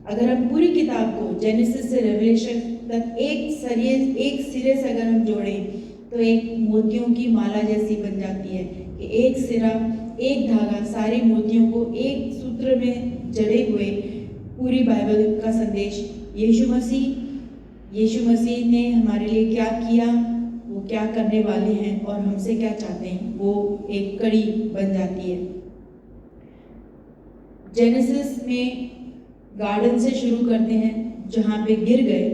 अगर हम पूरी किताब को जेनेसिस से रेवलेशन तक एक सिरे से अगर हम जोड़ें तो एक मोतियों की माला जैसी बन जाती है, कि एक सिरा, एक धागा सारे मोतियों को एक सूत्र में जड़े हुए पूरी बाइबल का संदेश यीशु मसीह ने हमारे लिए क्या किया, वो क्या करने वाले हैं, और हमसे क्या चाहते हैं, वो एक कड़ी बन जाती है। जेनेसिस में गार्डन से शुरू करते हैं जहाँ पे गिर गए,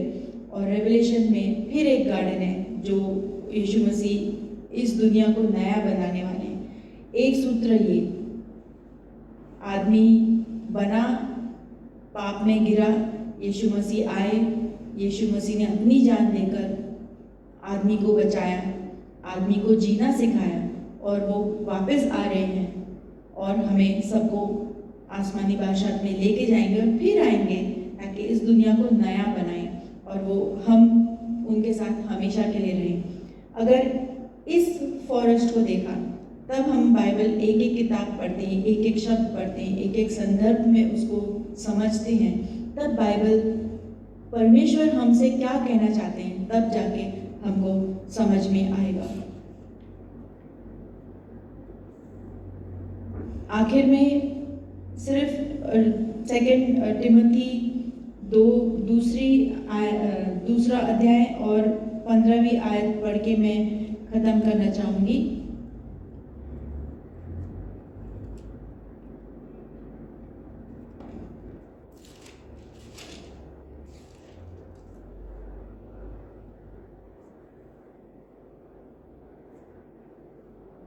और रेवलेशन में फिर एक गार्डन है जो यीशु मसीह इस दुनिया को नया बनाने वाले हैं। एक सूत्र ये, आदमी बना, पाप में गिरा, यीशु मसीह आए, यीशु मसीह ने अपनी जान देकर आदमी को बचाया, आदमी को जीना सिखाया, और वो वापस आ रहे हैं और हमें सबको आसमानी बादशाह में लेके जाएंगे और फिर आएंगे ताकि इस दुनिया को नया बनाएं और वो हम उनके साथ हमेशा के लिए रहें। अगर इस फॉरेस्ट को देखा तब हम बाइबल एक एक किताब पढ़ते हैं, एक एक शब्द पढ़ते हैं, एक एक संदर्भ में उसको समझते हैं, तब बाइबल परमेश्वर हमसे क्या कहना चाहते हैं तब जाके हमको समझ में आएगा। आखिर में सिर्फ सेकंड टिमोथी दूसरा अध्याय और 15वीं आयत पढ़ के मैं खत्म करना चाहूंगी।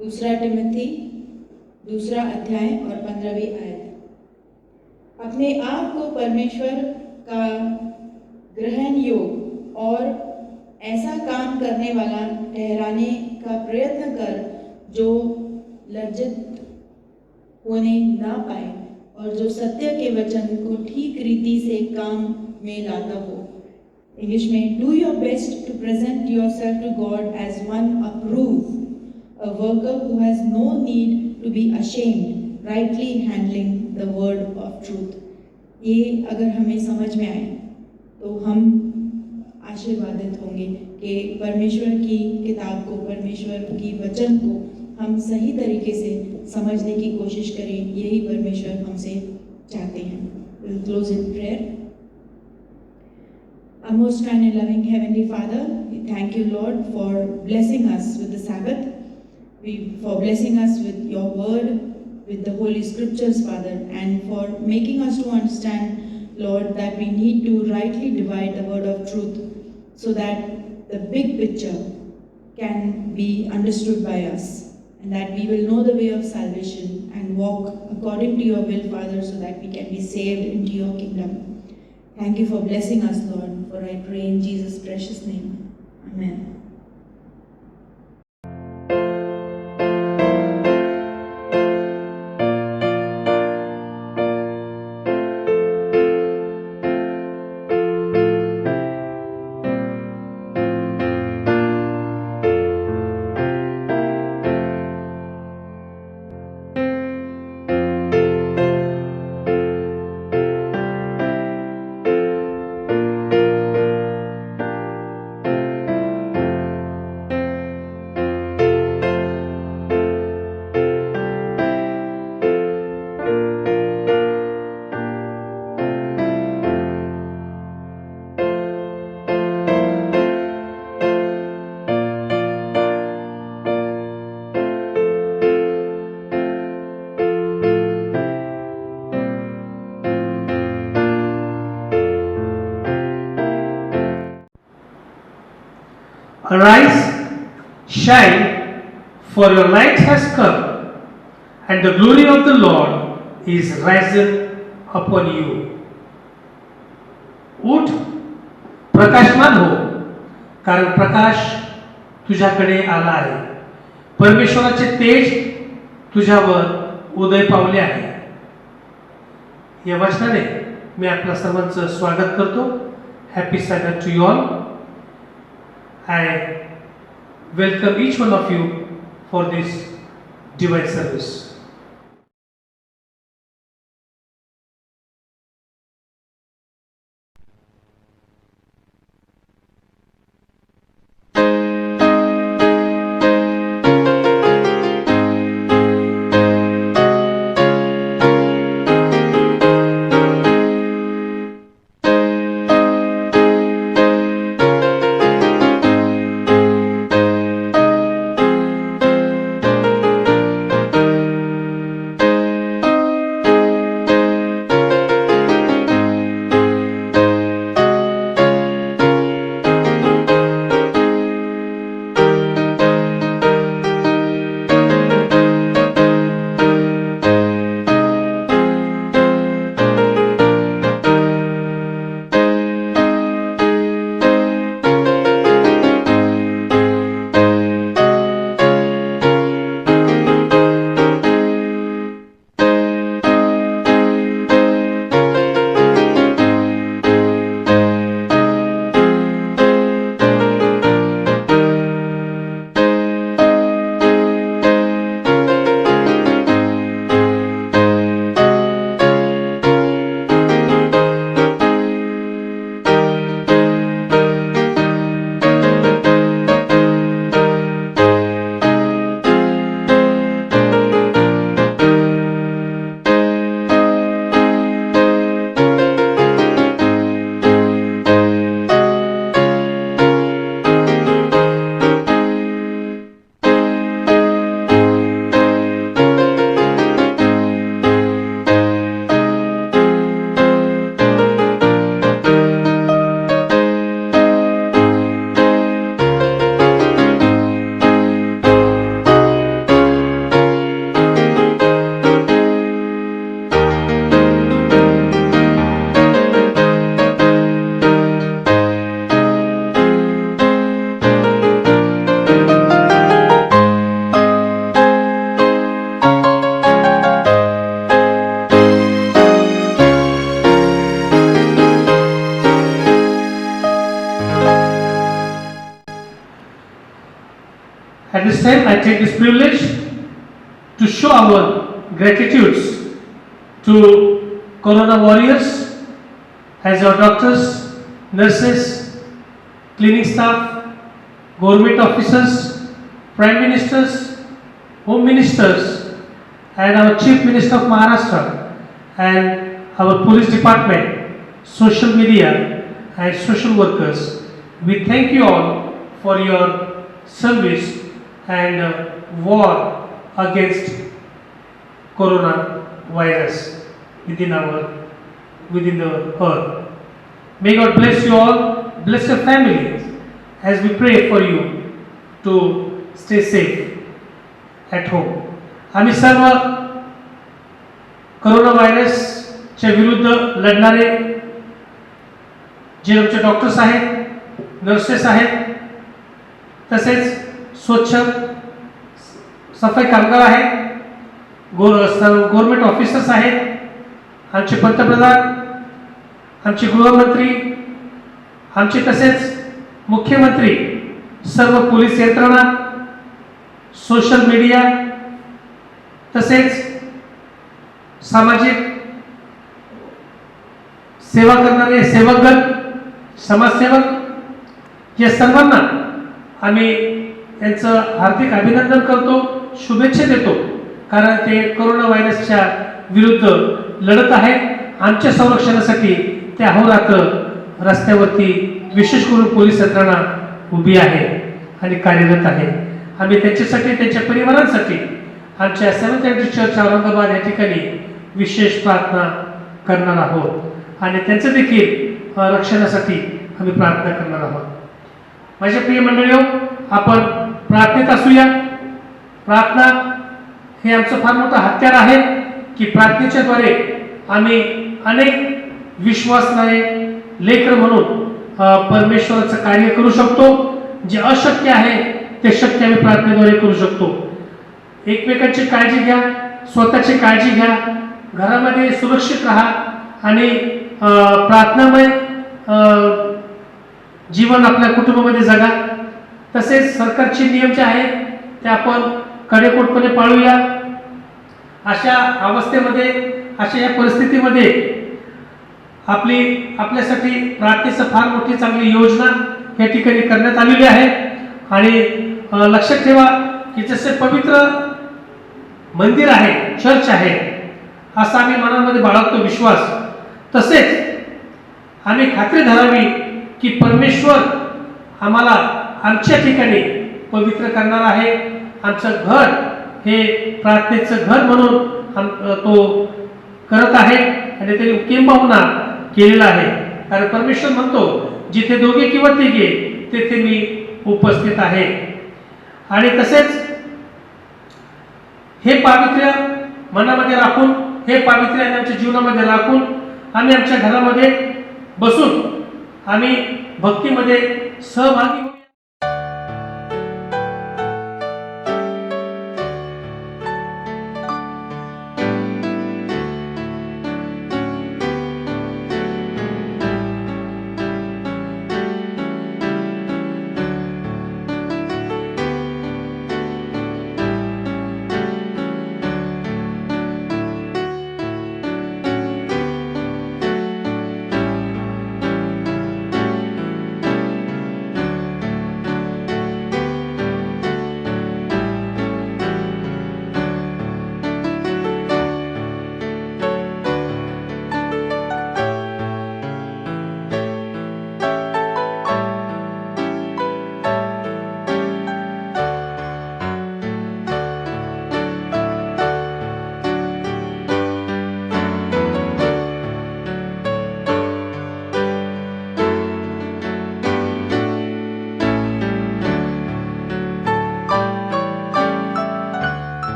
दूसरा टिमोथी दूसरा अध्याय और 15वीं आयत। अपने आप को परमेश्वर का ग्रहण योग और ऐसा काम करने वाला ठहराने का प्रयत्न कर जो लज्जित होने ना पाए और जो सत्य के वचन को ठीक रीति से काम में लाता हो। इंग्लिश में, do your best to present yourself to God as one approved, a worker who has no need to be ashamed, rightly handling the word of truth. ये अगर हमें समझ में आए तो हम आशीर्वादित होंगे कि परमेश्वर की किताब को, परमेश्वर की वचन को हम सही तरीके से समझने की कोशिश करें। यही परमेश्वर हमसे चाहते हैं। We'll close in prayer. Our most kind and loving Heavenly Father, we thank you, Lord, for blessing us with the Sabbath. For blessing us with your word, with the Holy Scriptures, Father, and for making us to understand, Lord, that we need to rightly divide the word of truth so that the big picture can be understood by us and that we will know the way of salvation and walk according to your will, Father, so that we can be saved into your kingdom. Thank you for blessing us, Lord, for I pray in Jesus' precious name. Amen. Arise, shine, for your light has come, and the glory of the Lord is risen upon you. उठ, प्रकाशमान हो, कारण प्रकाश तुझ्याकडे आला आहे. परमेश्वराचे तेज तुझ्यावर उदय पावले आहे. या वचनाने मी आपल्या सर्वांचं स्वागत करतो. Happy Sabbath to you all. I welcome each one of you for this divine service. this time I take this privilege to show our gratitudes to Corona warriors as our doctors, nurses, cleaning staff, government officers, prime ministers, home ministers, and our chief minister of Maharashtra, and our police department, social media, and social workers. We thank you all for your service and war against coronavirus within the earth. May God bless you all, bless your families as we pray for you to stay safe at home. आम्ही सर्व corona व्हायरसच्या विरुद्ध लढणारे जे आमचे doctors आहेत, nurses आहेत, तसेच स्वच्छ सफाई कामगार आहेत, गव्हर्नमेंट ऑफिसर्स आहेत, आमचे पंतप्रधान, आमचे गृहमंत्री, आमचे तसेच मुख्यमंत्री, सर्व पोलीस यंत्रणा, सोशल मीडिया, तसेच सामाजिक सेवा करणारे सेवकगण, समाजसेवक या सर्वांना आम्ही यांचं हार्दिक अभिनंदन करतो, शुभेच्छा देतो, कारण ते कोरोना व्हायरसच्या विरुद्ध लढत आहेत. आमच्या संरक्षणासाठी ते अहोरात्र रस्त्यावरती विशेष करून पोलीस यंत्रणा उभी आहे आणि कार्यरत आहे. आम्ही त्यांच्यासाठी, त्यांच्या परिवारांसाठी आमच्या सेव्हन्थ एंट्री चर्च औरंगाबाद या ठिकाणी विशेष प्रार्थना करणार आहोत आणि त्यांचं देखील रक्षणासाठी आम्ही प्रार्थना करणार आहोत. माझ्या प्रिय मंडळीओ, आपण प्रार्थनेत असूया. प्रार्थना हे आमचं फार मोठं हत्यार आहे की प्रार्थनेच्या द्वारे आम्ही अनेक विश्वासणारे लेकर म्हणून परमेश्वराचं कार्य करू शकतो. जे अशक्य आहे ते शक्य आम्ही प्रार्थनेद्वारे करू शकतो. एकमेकांची काळजी घ्या, स्वतःची काळजी घ्या, घरामध्ये सुरक्षित राहा आणि प्रार्थनामय जीवन आपल्या कुटुंबामध्ये जगा. तसेच सरकारचे नियम जे आहेत ते आपण कडेकोटपणे पाळूया. अशा अवस्थेमध्ये, अशा या परिस्थितीमध्ये आपल्यासाठी प्रार्थनेचं फार मोठी चांगली योजना या ठिकाणी करण्यात आलेली आहे. आणि लक्षात ठेवा की जसे पवित्र मंदिर आहे, चर्च आहे, असा आम्ही मनामध्ये बाळगतो विश्वास, तसेच आम्ही खात्री धरावी की परमेश्वर आम्हाला आमच्या ठिकाणी पवित्र करणार आहे. आमचं घर हे प्रार्थनेचं घर म्हणून तो करत आहे आणि त्याने किंबहुना केलेला आहे. कारण परमेश्वर म्हणतो जिथे दोघे किंवा तिघे तेथे मी उपस्थित आहे. आणि तसेच हे पावित्र्य मनामध्ये राखून, हे पावित्र्य आमच्या जीवनामध्ये राखून आम्ही आमच्या घरामध्ये बसून आम्ही भक्तीमध्ये सहभागी होऊ.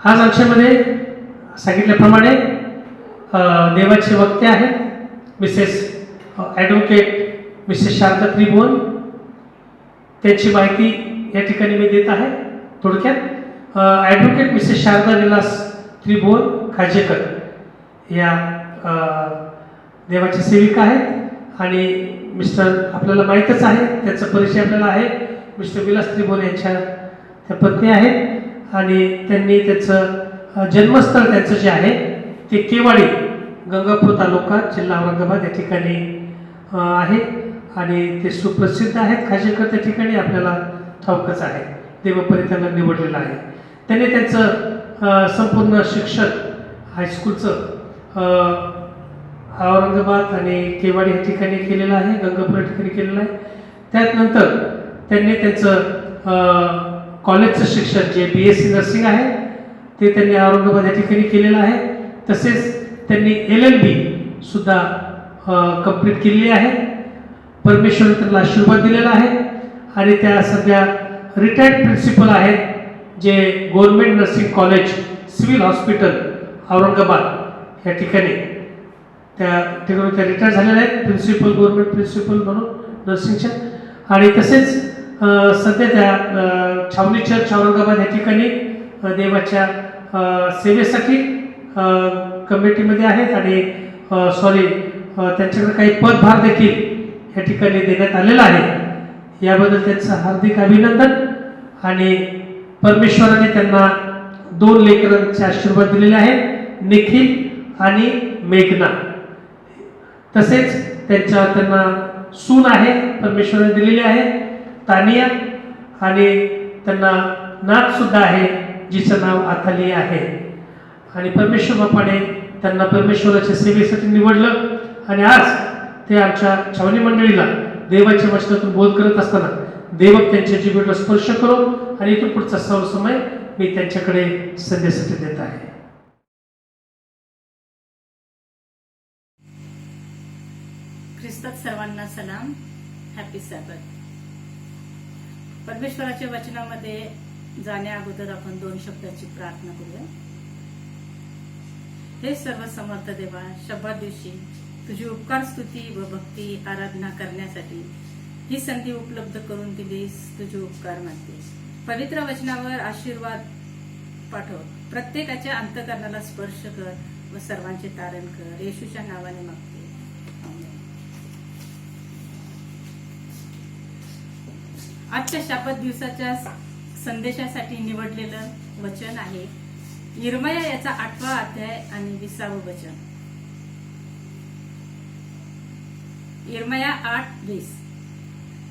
आज आमच्यामध्ये सांगितल्याप्रमाणे देवाचे वक्ते आहेत मिसेस ॲडव्होकेट मिसेस शारदा त्रिभुवन. त्यांची माहिती या ठिकाणी मी देत आहे थोडक्यात. ॲडव्होकेट मिसेस शारदा विलास त्रिभुवन खाजेकर या देवाच्या सेविका आहेत आणि मिस्टर आपल्याला माहीतच आहे, त्याचा परिचय आपल्याला आहे, मिस्टर विलास त्रिभुवन यांच्या त्या पत्नी आहेत आणि त्यांनी त्याचं जन्मस्थळ त्यांचं जे आहे ते केवाडी, गंगापूर तालुका, जिल्हा औरंगाबाद या ठिकाणी आहे आणि ते सुप्रसिद्ध आहेत. खाजेकर त्या ठिकाणी आपल्याला ठाऊकच आहे, देवपरी त्यांना निवडलेलं आहे. त्यांनी त्यांचं संपूर्ण शिक्षण हायस्कूलचं औरंगाबाद आणि केवाडी या ठिकाणी केलेलं आहे, गंगापूर या ठिकाणी केलेलं आहे. त्यानंतर त्यांनी त्यांचं कॉलेजचं शिक्षण जे BSc नर्सिंग आहे ते त्यांनी औरंगाबाद या ठिकाणी केलेलं आहे. तसेच त्यांनी LLB सुद्धा कंप्लीट केलेली आहे. परमेश्वर त्यांना आशीर्वाद दिलेला आहे आणि त्या सध्या रिटायर्ड प्रिन्सिपल आहेत, जे government nursing college civil hospital Aurangabad या ठिकाणी त्या रिटायर झालेल्या आहेत, प्रिन्सिपल, गव्हर्नमेंट प्रिन्सिपल म्हणून नर्सिंगच्या. आणि तसेच सध्या त्या छावणी चर्च औरंगाबाद या ठिकाणी देवाच्या सेवेसाठी कमिटीमध्ये आहेत आणि त्यांच्याकडे काही पदभार देखील या ठिकाणी देण्यात आलेला आहे. याबद्दल त्यांचं हार्दिक अभिनंदन. आणि परमेश्वराने त्यांना 2 लेकरांचे आशीर्वाद दिलेले आहेत, निखिल आणि मेघना. तसेच त्यांना सून आहे, परमेश्वराने दिलेली आहे, तानिया. आणि त्यांना नात सुद्धा आहे, जिचं नाव आथाली आहे. आणि परमेश्वर बापाने त्यांना परमेश्वराच्या सेवेसाठी निवडलं आणि आज ते आमच्या छावणी मंडळीला देवाच्या वचनातून बोध करत असताना देवक त्यांच्या जीवनाला स्पर्श करो. आणि इथून पुढचा सर्व समय मी त्यांच्याकडे संदेशासाठी देत आहे. ख्रिस्तात सर्वांना सलाम. हॅपी सॅबथ. परमेश्वराच्या वचनामध्ये जाण्या अगोदर आपण 2 शब्दाची प्रार्थना करूया. हे सर्व समर्थ देवा, शब्दात दिवशी तुझी उपकार, स्तुती व भक्ती आराधना करण्यासाठी ही संधी उपलब्ध करून दिलीस, तुझे उपकार मानते. पवित्र वचनावर आशीर्वाद पाठव, प्रत्येकाच्या अंतःकरणाला स्पर्श कर व सर्वांचे तारण कर. येशूच्या नावाने मागते, आमेन. आजच्या शपथ दिवसाच्या संदेशासाठी निवडलेलं वचन आहे यिर्मया याचा 8वा अध्याय आणि 20वे वचन. यिर्मया 8:20.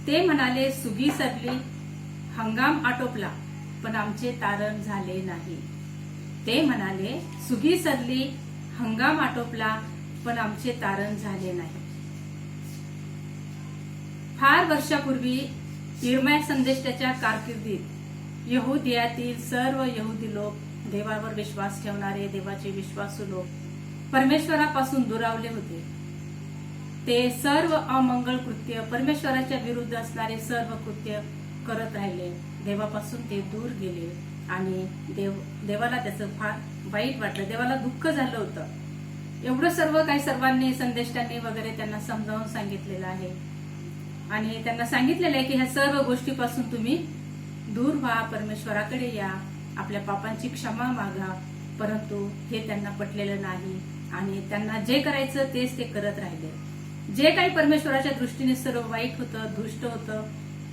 ते म्हणाले, सुगी सरली, हंगाम आटोपला, पण आमचे तारण झाले नाही. ते म्हणाले, सुगी सरली, हंगाम आटोपला, पण आमचे तारण झाले नाही. फार वर्षापूर्वी यिर्मया संदेशाच्या कारकिर्दीत यहुदियातील सर्व यहुदी लोक, देवावर विश्वास ठेवणारे देवाचे विश्वासू लोक परमेश्वरापासून दुरावले होते. ते सर्व अमंगळ कृत्य, परमेश्वराच्या विरुद्ध असणारे सर्व कृत्य करत राहिले. देवापासून ते दूर गेले आणि देवाला त्याचं फार वाईट वाटलं, देवाला दुःख झालं होतं. एवढं सर्व काही सर्वांनी, संदेष्टांनी वगैरे त्यांना समजावून सांगितलेलं आहे आणि त्यांना सांगितलेलं आहे की ह्या सर्व गोष्टीपासून तुम्ही दूर व्हा, परमेश्वराकडे या, आपल्या पापांची क्षमा मागा. परंतु हे त्यांना पटलेलं नाही आणि त्यांना जे करायचं तेच ते करत राहिले. जे काही परमेश्वराच्या दृष्टीने सर्व वाईट होतं, दुष्ट होतं,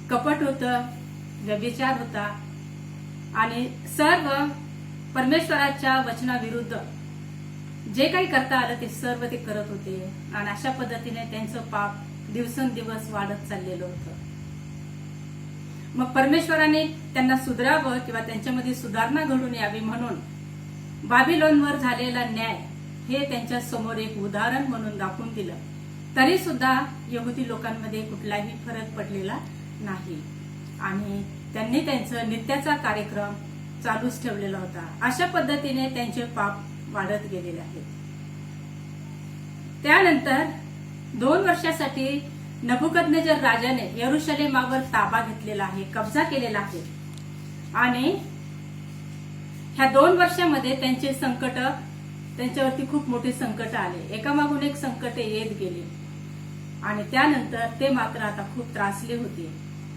कपट होतं, व्यभिचार होता आणि सर्व परमेश्वराच्या वचनाविरुद्ध जे काही करता आलं ते सर्व ते करत होते. आणि अशा पद्धतीने त्यांचं पाप दिवसेंदिवस वाढत चाललेलं होतं. मग परमेश्वराने त्यांना सुधारावं किंवा त्यांच्यामध्ये सुधारणा घडून यावी म्हणून बाबिलोनवर झालेला न्याय हे त्यांच्या समोर एक उदाहरण म्हणून दाखवून दिलं. तरी सुद्धा यहुदी लोकांमध्ये कुठलाही फरक पडलेला नाही आणि त्यांनी त्यांचं नित्याचा कार्यक्रम चालूच ठेवलेला होता. अशा पद्धतीने त्यांचे पाप वाढत गेलेले आहेत. त्यानंतर 2 वर्षासाठी नबुकदनेजर राजाने यरुशलेमावर ताबा घेतलेला आहे, कब्जा केलेला आहे आणि ह्या 2 वर्षामध्ये त्यांचे संकट, त्यांच्यावरती खूप मोठे संकट आले, एकामागून एक संकट येत गेले आणि त्यानंतर ते मात्र आता खूप त्रासले होते.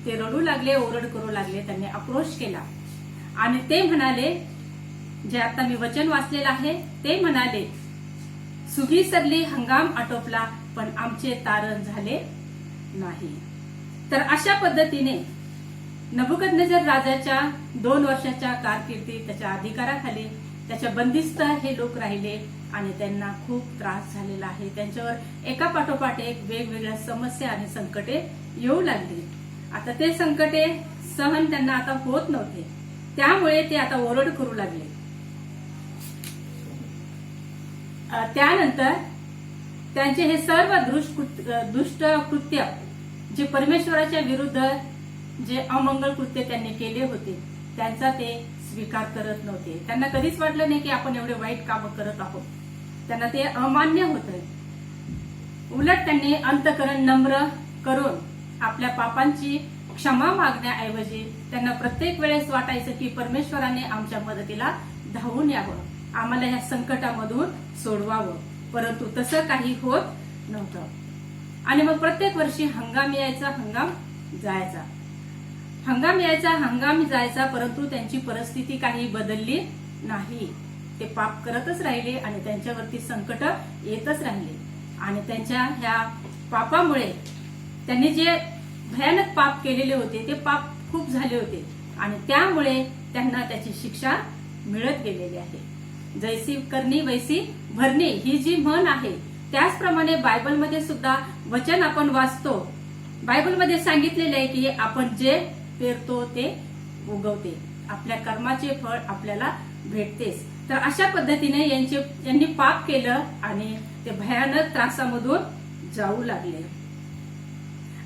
ते रडू लागले, ओरड करू लागले, त्यांनी आक्रोश केला आणि ते म्हणाले, जे आता मी वचन वाचलेलं आहे ते म्हणाले, सुगी सरली, हंगाम आटोपला, पण आमचे तारण झाले नाही. तर अशा पद्धतीने नबुकदनेझर राजाच्या 2 वर्षाच्या कारकिर्दीत त्याच्या अधिकाराखाली त्याच्या बंदिस्त हे लोक राहिले आणि त्यांना खूप त्रास झालेला आहे. त्यांच्यावर एका पाठोपाठ एक वेगवेगळ्या समस्या आणि संकटे येऊ लागली. आता ते संकटे सहन त्यांना आता होत नव्हते, त्यामुळे ते आता ओरड करू लागले. त्यानंतर त्यांचे हे सर्व दुष्ट कृत्य जे परमेश्वराच्या विरुद्ध जे अमंगल कृत्य त्यांनी केले होते त्यांचा ते स्वीकार करत नव्हते. त्यांना कधीच वाटलं नाही की आपण एवढे वाईट कामं करत आहोत. त्यांना ते अमान्य होतं. उलट त्यांनी अंतःकरण नम्र करून आपल्या पापांची क्षमा मागण्याऐवजी त्यांना प्रत्येक वेळेस वाटायचं की परमेश्वराने आमच्या मदतीला धावून यावं, आम्हाला या संकटामधून सोडवावं. परंतु तसं काही होत नव्हतं. आणि मग प्रत्येक वर्षी हंगाम यायचा, हंगाम जायचा, हंगाम यायचा, हंगाम जायचा, परंतु त्यांची परिस्थिती काही बदलली नाही. ते पाप करतच राहिले आणि त्यांच्यावरती संकट येतच राहिले. आणि त्यांच्या ह्या पापामुळे त्यांनी जे भयानक पाप केलेले होते ते पाप खूप झाले होते आणि त्यामुळे त्यांना त्याची शिक्षा मिळत गेलेली आहे. जैसी करणी वैसी भरणी ही जी म्हण आहे त्याचप्रमाणे बायबलमध्ये सुद्धा वचन आपण वाचतो. बायबलमध्ये सांगितलेले आहे की आपण जे पेरतो ते उगवते, आपल्या कर्माचे फळ आपल्याला भेटतेच. तर अशा पद्धतीने यांनी पाप केलं आणि ते भयानक त्रासामधून जाऊ लागले.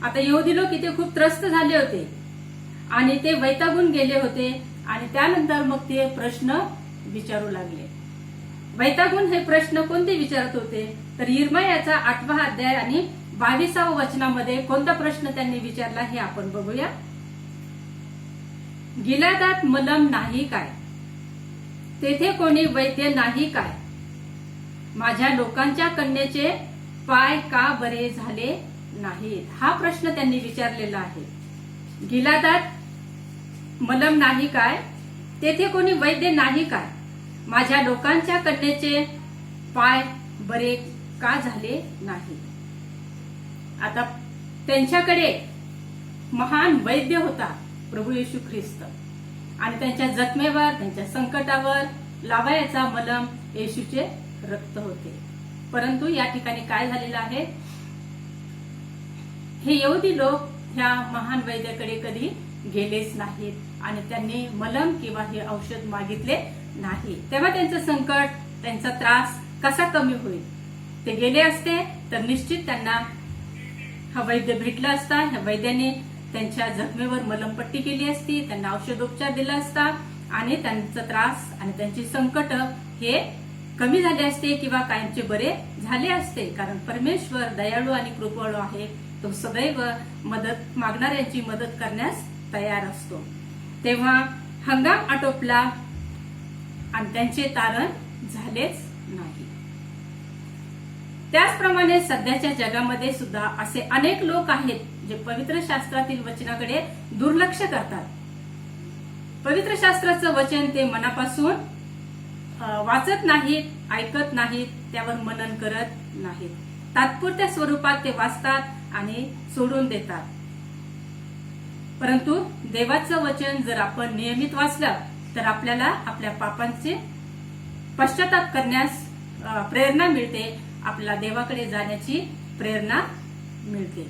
आता यहुदी लोक इथे खूप त्रस्त झाले होते आणि ते वैतागून गेले होते आणि त्यानंतर मग ते प्रश्न विचारू लागले. वैतागून हे प्रश्न कोणते विचारत होते तर यिर्मयाचा 8वा अध्याय आणि 22व्या वचनामध्ये कोणता प्रश्न त्यांनी विचारला हे आपण बघूया. गिलादात मलम नाही काय, तेथे कोणी वैद्य नाही काय, माझ्या लोकांच्या कन्येचे पाय का बरे झाले नाहीत. हा प्रश्न त्यांनी विचारलेला आहे. गिलादात मलम नाही काय, तेथे कोणी वैद्य नाही काय, माझ्या लोकांच्या कन्येचे पाय बरे का झाले नाही. आता त्यांच्याकडे महान वैद्य होता प्रभू येशू ख्रिस्त आणि त्यांच्या जखमेवर त्यांच्या संकटावर लावायचा मलम येशूचे रक्त होते. परंतु या ठिकाणी काय झालेलं आहे, हे यहुदी लोक ह्या महान वैद्याकडे कधी गेलेच नाहीत आणि त्यांनी मलम किंवा हे औषध मागितले नाही. तेव्हा त्यांचं संकट, त्यांचा त्रास कसा कमी होईल. ते गेले असते तर निश्चित त्यांना हा वैद्य भेटला असता. ह्या वैद्याने त्यांच्या जखमेवर मलमपट्टी केली असती, त्यांना औषधोपचार दिला असता आणि त्यांचा त्रास आणि त्यांची संकट हे कमी झाले असते किंवा कायमचे बरे झाले असते. कारण परमेश्वर दयाळू आणि कृपाळू आहे. तो सदैव मदत मागणाऱ्यांची मदत करण्यास तयार असतो. तेव्हा हंगाम आटोपला आणि त्यांचे तारण झालेच नाही. त्याचप्रमाणे सध्याच्या जगामध्ये सुद्धा असे अनेक लोक आहेत जे पवित्र शास्त्रातील वचनाकडे दुर्लक्ष करतात. पवित्र शास्त्राचं वचन ते मनापासून वाचत नाहीत, ऐकत नाहीत, त्यावर मनन करत नाहीत. तात्पुरत्या स्वरूपात ते वाचतात आणि सोडून देतात. परंतु देवाचं वचन जर आपण नियमित वाचलं तर आपल्याला आपल्या पापांचे पश्चाताप करण्यास प्रेरणा मिळते, आपल्याला देवाकडे जाण्याची प्रेरणा मिळते.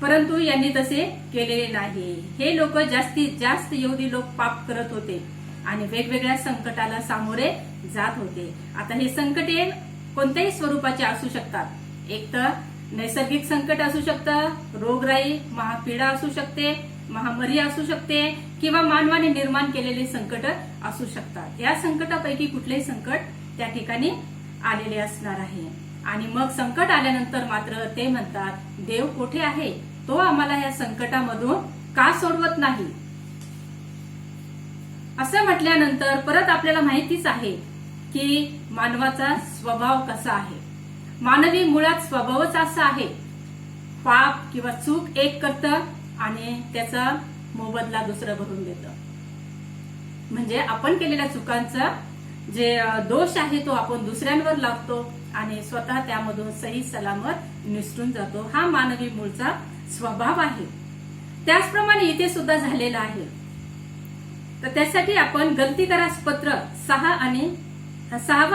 परंतु यांनी तसे केलेले नाही. हे लोक जास्तीत जास्त यहुदी लोक पाप करत होते आणि वेगवेगळ्या संकटाला सामोरे जात होते. आता हे संकटे कोणत्याही स्वरूपाचे असू शकतात. एक तर नैसर्गिक संकट असू शकतं, रोगराई, महापीडा असू शकते, महामारी असू शकते किंवा मानवाने निर्माण केलेले संकट असू शकतात. या संकटापैकी कुठलेही संकट त्या ठिकाणी आलेले असणार आहे. आणि मग संकट आल्यानंतर मात्र ते म्हणतात, देव कुठे आहे, तो आम्हाला या संकटामधून का सोडवत नाही. असं म्हटल्यानंतर परत आपल्याला माहितीच आहे की मानवाचा स्वभाव कसा आहे. मानवी मुळात स्वभावच असा आहे, पाप किंवा चूक एक करतं आणि त्याचा मोबदला दुसरं भरून देतं. म्हणजे आपण केलेल्या चुकांचा जे दोष आहे तो आपण दुसऱ्यांवर लावतो आणि स्वतः त्यामधून सही सलामत निसटून जातो. हा मानवी मूळचा स्वभाव आहे. त्याचप्रमाणे इथे सुद्धा झालेलं आहे. तर त्यासाठी आपण गलतीकारास पत्र 6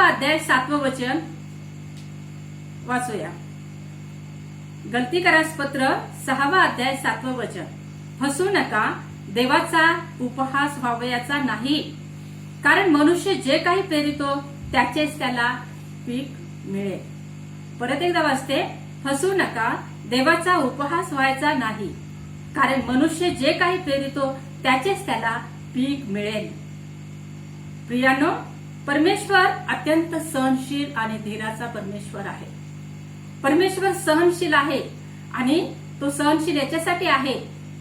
अध्याय 7 वचन वाचूया. गलतीकारास पत्र 6 अध्याय 7 वचन. फसू नका, देवाचा उपहास व्हावयाचा नाही, कारण मनुष्य जे काही पेरितो त्याचेच त्याला पीक मिळेल. परत एकदा वाचते. फसू नका, देवाचा उपहास व्हायचा नाही, कारण मनुष्य जे काही पेरितो त्याचेच त्याला पीक मिळेल. प्रियानो, परमेश्वर अत्यंत सहनशील आणि धीराचा परमेश्वर आहे. परमेश्वर सहनशील आहे आणि तो सहनशील याच्यासाठी आहे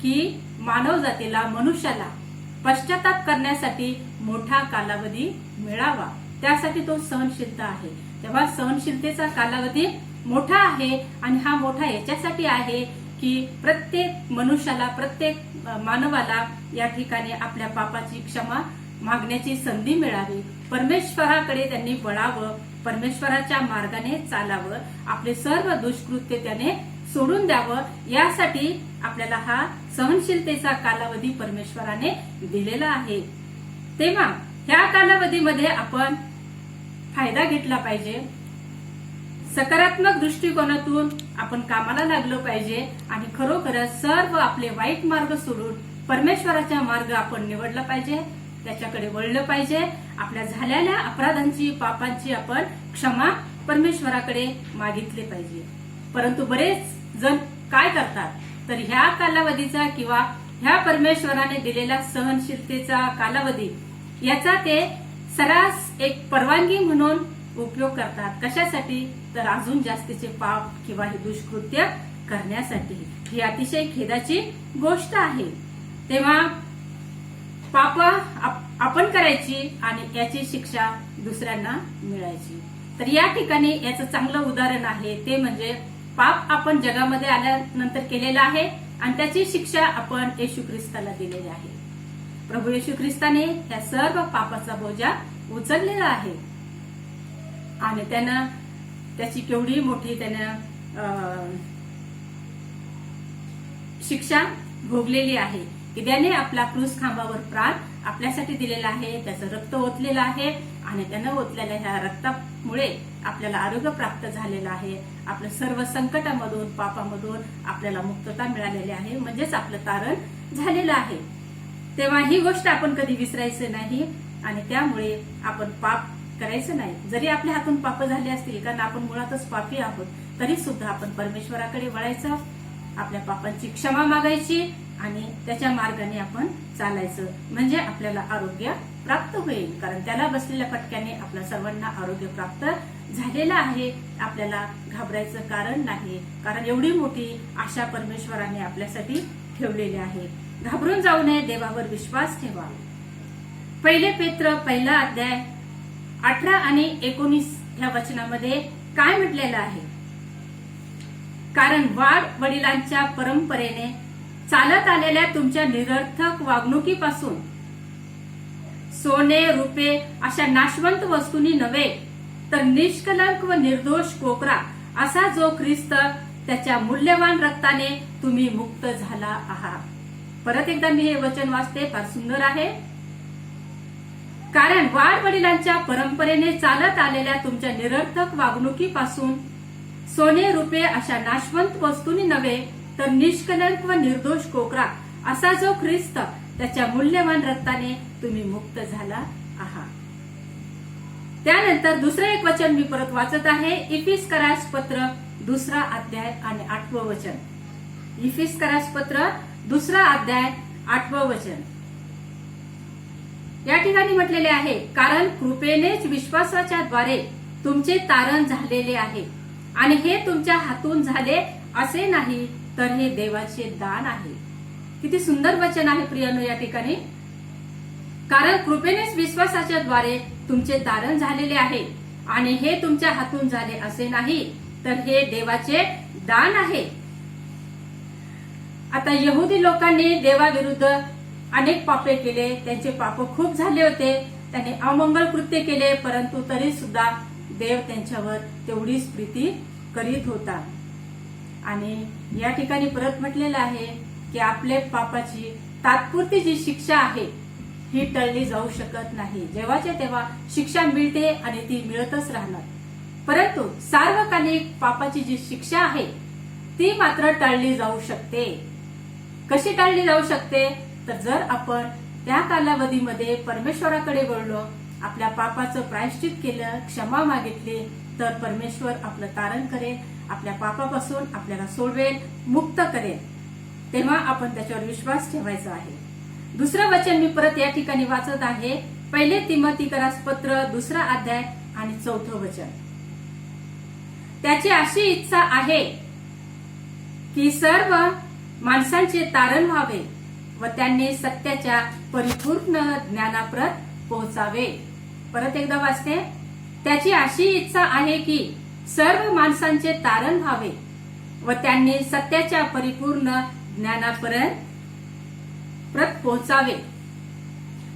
की मानव जातीला, मनुष्याला पश्चाताप करण्यासाठी मोठा कालावधी मिळावा, त्यासाठी तो सहनशीलता आहे. तेव्हा सहनशीलतेचा कालावधी मोठा आहे आणि हा मोठा याच्यासाठी आहे की प्रत्येक मनुष्याला, प्रत्येक मानवाला या ठिकाणी आपल्या पापाची क्षमा मागण्याची संधी मिळावी, परमेश्वराकडे त्यांनी वळावं, परमेश्वराच्या मार्गाने चालावं, आपले सर्व दुष्कृत्य त्याने सोडून द्यावं, यासाठी आपल्याला हा सहनशीलतेचा कालावधी परमेश्वराने दिलेला आहे. तेव्हा ह्या कालावधीमध्ये आपण फायदा घेतला पाहिजे, सकारात्मक दृष्टिकोनातून आपण कामाला लागलो पाहिजे आणि खरोखरच सर्व आपले वाईट मार्ग सोडून परमेश्वराचा मार्ग आपण निवडला पाहिजे, त्याच्याकडे वळलं पाहिजे. आपल्या झालेल्या अपराधांची, पापांची आपण क्षमा परमेश्वराकडे मागितली पाहिजे. परंतु बरेच जण काय करतात, तर ह्या कालावधीचा किंवा ह्या परमेश्वराने दिलेला सहनशीलतेचा कालावधी याचा ते सरास एक परवानगी म्हणून उपयोग करतात. कशासाठी, तर अजून जास्तीचे पाप किंवा हे दुष्कृत्य करण्यासाठी. ही अतिशय खेदाची गोष्ट आहे. तेव्हा पाप आपण करायची आणि याची शिक्षा दुसऱ्यांना मिळायची. तर या ठिकाणी याचं चांगलं उदाहरण आहे, ते म्हणजे पाप आपण जगामध्ये आल्यानंतर केलेलं आहे आणि त्याची शिक्षा आपण येशू ख्रिस्ताला दिलेली आहे. प्रभू येशू ख्रिस्ताने या सर्व पापाचा बोजा उचललेला आहे आणि त्यानं त्याची केवढी मोठी त्यानं शिक्षा भोगलेली आहे की त्याने आपला क्रूस खांबावर प्राण आपल्यासाठी दिलेला आहे, त्याचं रक्त ओतलेलं आहे आणि त्यानं ओतलेल्या ह्या रक्तामुळे आपल्याला आरोग्य प्राप्त झालेलं आहे. आपलं सर्व संकटामधून, पापामधून आपल्याला मुक्तता मिळालेली आहे, म्हणजेच आपलं तारण झालेलं आहे. तेव्हा ही गोष्ट आपण कधी विसरायचं नाही आणि त्यामुळे आपण पाप करायचं नाही. जरी आपल्या हातून पाप झाले असतील, कारण आपण मुळातच पापी आहोत, तरी सुद्धा आपण परमेश्वराकडे वळायचं, आपल्या पापांची क्षमा मागायची आणि त्याच्या मार्गाने आपण चालायचं, म्हणजे आपल्याला आरोग्य प्राप्त होईल. कारण त्याला बसलेल्या फटक्याने आपल्या सर्वांना आरोग्य प्राप्त झालेलं आहे. आपल्याला घाबरायचं कारण नाही, कारण एवढी मोठी आशा परमेश्वराने आपल्यासाठी ठेवलेली आहे. घाबरून जाऊ नये, देवावर विश्वास ठेवा. 1 पेत्र 1 अध्याय 18 आणि 19 ह्या वचनामध्ये काय म्हटलेलं आहे, कारण वाढ वडिलांच्या परंपरेने चालत आलेल्या तुमच्या निरर्थक वागणुकीपासून सोने, रुपे अशा नाशवंत वस्तूंनी नव्हे, तर निष्कलंक व निर्दोष कोकरा असा जो ख्रिस्त त्याच्या मूल्यवान रक्ताने तुम्ही मुक्त झाला आहात. परत एकदा मी हे वचन वाचते, फार सुंदर आहे. कारण वाढ वडिलांच्या परंपरेने चालत आलेल्या तुमच्या निरर्थक वागणुकीपासून सोने, रुपे अशा नाशवंत वस्तूंनी नव्हे, तर निष्कलंक व निर्दोष कोकरा असा जो ख्रिस्त त्याच्या मूल्यवान रक्ताने तुम्ही मुक्त झाला आहात. त्यानंतर दुसरं एक वचन मी परत वाचत आहे. इफिसकरास पत्र 2 अध्याय आणि 8 वचन. इफिसकरास पत्र 2 अध्याय 8 वचन. या ठिकाणी म्हटलेले आहे, कारण कृपेनेच विश्वासाच्या द्वारे तुमचे तारण झालेले आहे आणि हे तुमच्या हातून झाले असे नाही, तर हे देवाचे दान आहे. किती सुंदर वचन आहे प्रियानो या ठिकाणी. कारण कृपेनेच विश्वासाच्या द्वारे तुमचे तारण झालेले आहे आणि हे तुमच्या हातून झाले असे नाही, तर हे देवाचे दान आहे. आता यहुदी लोकांनी देवाविरुद्ध अनेक पापे केले, त्यांचे पाप खूप झाले होते, त्यांनी अमंगल कृत्य केले, परंतु तरी सुद्धा देव त्यांच्यावर तेवढीच प्रीती करीत होता. आणि या ठिकाणी परत म्हटलेलं आहे की आपले पापाची तात्पुरती जी शिक्षा आहे ही टळली जाऊ शकत नाही. जेव्हाच्या तेव्हा शिक्षा मिळते आणि ती मिळतच राहणार. परंतु सार्वकालिक पापाची जी शिक्षा आहे ती मात्र टाळली जाऊ शकते. कशी टाळली जाऊ शकते? तर जर आपण त्या कालावधीमध्ये परमेश्वराकडे वळलो, आपल्या पापाचं प्रायश्चित केलं, क्षमा मागितली, तर परमेश्वर आपलं तारण करेल, आपल्या पापापासून आपल्याला सोडवेल, मुक्त करेल. तेव्हा आपण त्याच्यावर विश्वास ठेवायचा आहे. दुसरं वचन मी परत या ठिकाणी वाचत आहे. 1 तिमोथीकरास पत्र 2 अध्याय आणि 4 वचन. त्याची अशी इच्छा आहे की सर्व माणसांचे तारण व्हावे व त्यांनी सत्याच्या परिपूर्ण ज्ञानाप्रत पोहोचावे. परत एकदा वाचते. त्याची अशी इच्छा आहे की सर्व माणसांचे तारण व्हावे व त्यांनी सत्याच्या परिपूर्ण ज्ञानापर्यंत पोहोचावे.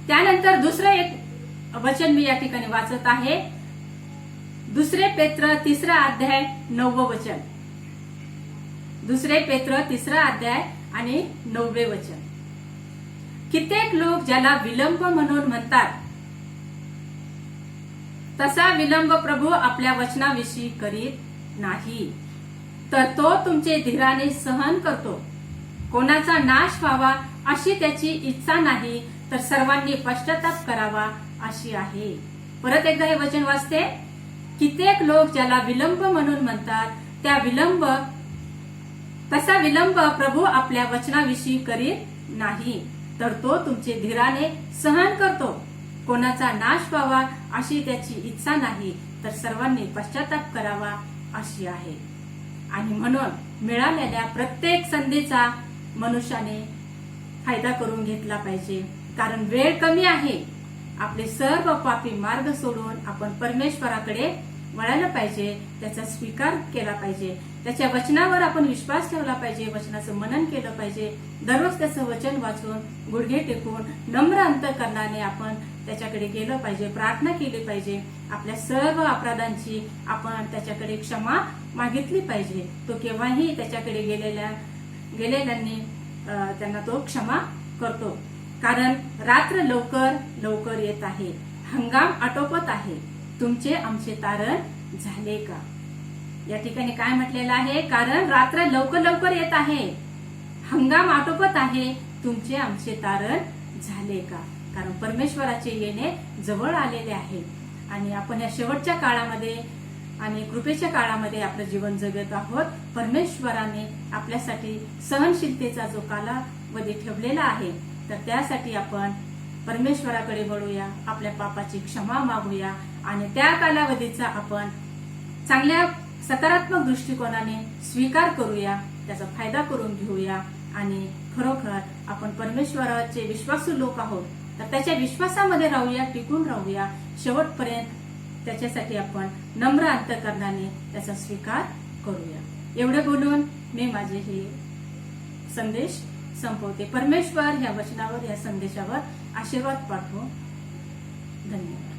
त्यानंतर दुसरं एक वचन मी या ठिकाणी वाचत आहे. 2 पेत्र 3 अध्याय 9 वचन. 2 पेत्र 3 अध्याय आणि 9 वचन. कित्येक लोक ज्याला विलंब म्हणून म्हणतात तसा विलंब प्रभू आपल्या वचनाविषयी करीत नाही, तर तो तुमचे धीराने सहन करतो. कोणाचा नाश व्हावा अशी त्याची इच्छा नाही, तर सर्वांनी पश्चाताप करावा अशी आहे. परत एकदा हे वचन वाचते. कित्येक लोक ज्याला विलंब म्हणून म्हणतात तसा विलंब प्रभू आपल्या वचनाविषयी करीत नाही, तर तो तुमचे धीराने सहन करतो. कोणाचा नाश व्हावा अशी त्याची इच्छा नाही, तर सर्वांनी पश्चाताप करावा अशी आहे. आणि म्हणून मिळालेल्या प्रत्येक संधीचा मनुष्याने फायदा करून घेतला पाहिजे. कारण वेळ कमी आहे. आपले सर्व पापी मार्ग सोडून आपण परमेश्वराकडे वळायला पाहिजे. त्याचा स्वीकार केला पाहिजे. त्याच्या वचनावर आपण विश्वास ठेवला पाहिजे. वचनाचं मनन केलं पाहिजे. दररोज त्याचं वचन वाचून गुडघे टेकून नम्र अंतकरणाने आपण त्याच्याकडे गेलं पाहिजे. प्रार्थना केली पाहिजे. आपल्या सर्व अपराधांची आपण त्याच्याकडे क्षमा मागितली पाहिजे. तो केव्हाही त्याच्याकडे गेलेल्यांनी त्यांना तो क्षमा करतो. कारण रात्र लवकर लवकर येत आहे, हंगाम आटोपत आहे, तुमचे आमचे तारण झाले का? या ठिकाणी काय म्हटलेलं आहे? कारण रात्र लवकर लवकर येत आहे, हंगाम आटोपत आहे, तुमचे आमचे तारण झाले का? कारण परमेश्वराचे येणे जवळ आलेले आहे आणि आपण या शेवटच्या काळामध्ये आणि कृपेच्या काळामध्ये आपलं जीवन जगत आहोत. परमेश्वराने आपल्यासाठी सहनशीलतेचा जो कालावधी ठेवलेला आहे, तर त्यासाठी आपण परमेश्वराकडे वळूया, आपल्या पापाची क्षमा मागूया आणि त्या कालावधीचा आपण चांगल्या सकारात्मक दृष्टिकोनाने स्वीकार करूया, त्याचा फायदा करून घेऊया आणि खरोखर आपण परमेश्वराचे विश्वासू लोक आहोत, तर त्याच्या विश्वासामध्ये राहूया, टिकून राहूया शेवटपर्यंत. त्याच्यासाठी आपण नम्र अंतकरणाने त्याचा स्वीकार करूया. एवढे बोलून मी माझे हे संदेश संपवते. परमेश्वर या वचनावर, या संदेशावर आशीर्वाद पाठवो. धन्यवाद.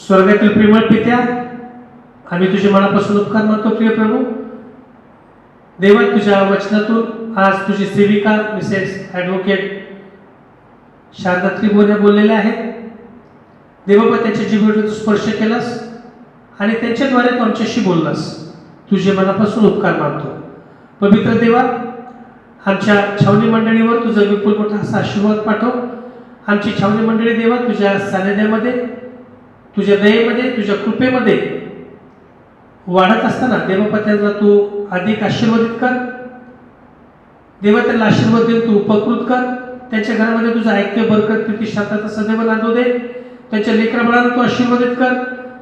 स्वर्गातील प्रेमळ पित्या, आम्ही तुझे मनापासून उपकार मानतो प्रिय प्रभू. देवा, तुझ्या वचनातून आज तुझी सेविका मिसेस ॲडव्होकेट शारदा त्रिभुवने बोललेल्या आहेत. देवबाबा, त्यांच्या जीवावर तू स्पर्श केलास आणि त्यांच्याद्वारे तू आमच्याशी बोललास. तुझे मनापासून उपकार मानतो. पवित्र देवा, आमच्या छावणी मंडळीवर तुझा विपुल मोठा असा आशीर्वाद पाठव. आमची छावणी मंडळी देवा तुझ्या सानिध्यामध्ये, तुझ्या दयेमध्ये, तुझ्या कृपेमध्ये वाढत असताना देवबाबा त्यांना तू अधिक आशीर्वादित कर. देवा, त्यांना आशीर्वाद देऊन तू उपकृत कर. त्यांच्या घरामध्ये तुझं ऐक्य, बरकत, प्रीती, शांतता सदैव नांदू दे. त्यांच्या लेकराबाळांना तू आशीर्वादित कर.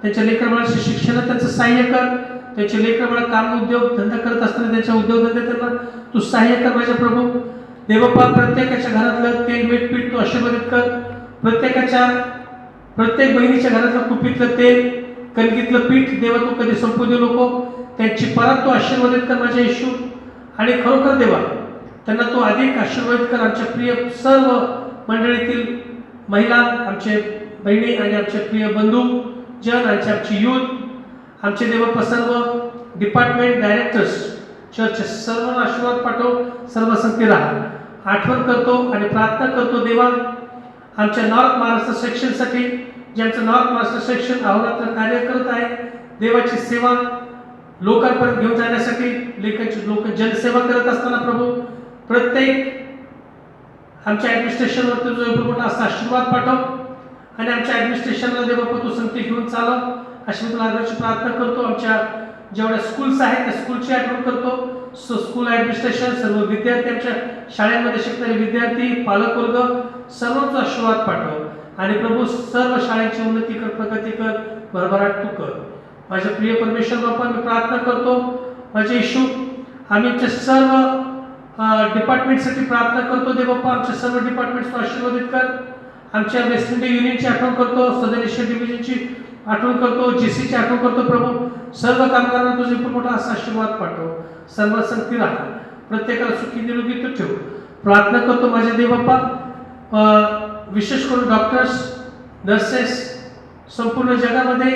त्यांच्या लेकराबाळांच्या शिक्षणात त्यांचं सहाय्य कर. त्यांचे लेकराबाळ काम, उद्योग धंदा करत असताना त्यांच्या उद्योगधंदे त्यांना तू सहाय्य कर माझ्या प्रभू. देवबाबा, प्रत्येकाच्या घरातलं तेल, मीठ, पीठ तू आशीर्वादित कर. प्रत्येक बहिणीच्या घरातलं कुपीतलं तेल, कणकीतलं पीठ देवा तू कधी संपू देऊ नको. त्यांची परत तू आशीर्वादित कर माझ्या येशू. आणि खरोखर देवा, त्यांना तू अधिक आशीर्वादित कर. आमच्या प्रिय सर्व मंडळीतील महिला, आमचे बहिणी आणि आमचे प्रिय बंधू जन, आमची यूथ, आमचे देवबापा सर्व डिपार्टमेंट डायरेक्टर्स, चर्च सर्वांना आशीर्वाद पाठव. सर्व संगती राहा. आठवण करतो आणि प्रार्थना करतो देवा आमच्या नॉर्थ महाराष्ट्र सेक्शनसाठी, जे आमचं नॉर्थ महाराष्ट्र सेक्शन अहोरात्र कार्य करत आहे. देवाची सेवा लोकांपर्यंत घेऊन जाण्यासाठी लोक जनसेवा करत असताना प्रभू प्रत्येक आमच्या ॲडमिनिस्ट्रेशनवर तुझा मोठा असा आशीर्वाद पाठव. आणि आमच्या ॲडमिनिस्ट्रेशनला देवबापा तू संगती घेऊन चालव अशी मी तुला आग्रहाची प्रार्थना करतो. आमच्या जेवढ्या स्कूल्स आहेत त्या स्कूलची आठवण करतो. स्कूल ॲडमिनिस्ट्रेशन, सर्व विद्यार्थी, आमच्या शाळेमध्ये शिकणारे विद्यार्थी, पालकवर्ग सर्वांचा आशीर्वाद पाठव. आणि प्रभू सर्व शाळेची उन्नती कर, प्रगती कर, भरभराट तू कर. माझ्या प्रिय परमेश्वर बाप्पा, मी प्रार्थना करतो माझे येशू. आम्ही आमच्या सर्व डिपार्टमेंटसाठी प्रार्थना करतो देवबाप्पा. आमच्या सर्व डिपार्टमेंट्स आशीर्वादित कर. आमच्या वेस्ट इंडिया युनियनची आठवण करतो, सदर एशिया डिव्हिजनची आठवण करतो, जीसीची आठवण करतो प्रभू. सर्व कामगारांना तुझे खूप मोठा असा आशीर्वाद पाठव. सर्व संगती राहा. प्रत्येकाला सुखी निरोगी तू ठेव. प्रार्थना करतो माझ्या देवबाप्पा, विशेष करून डॉक्टर्स, नर्सेस संपूर्ण जगामध्ये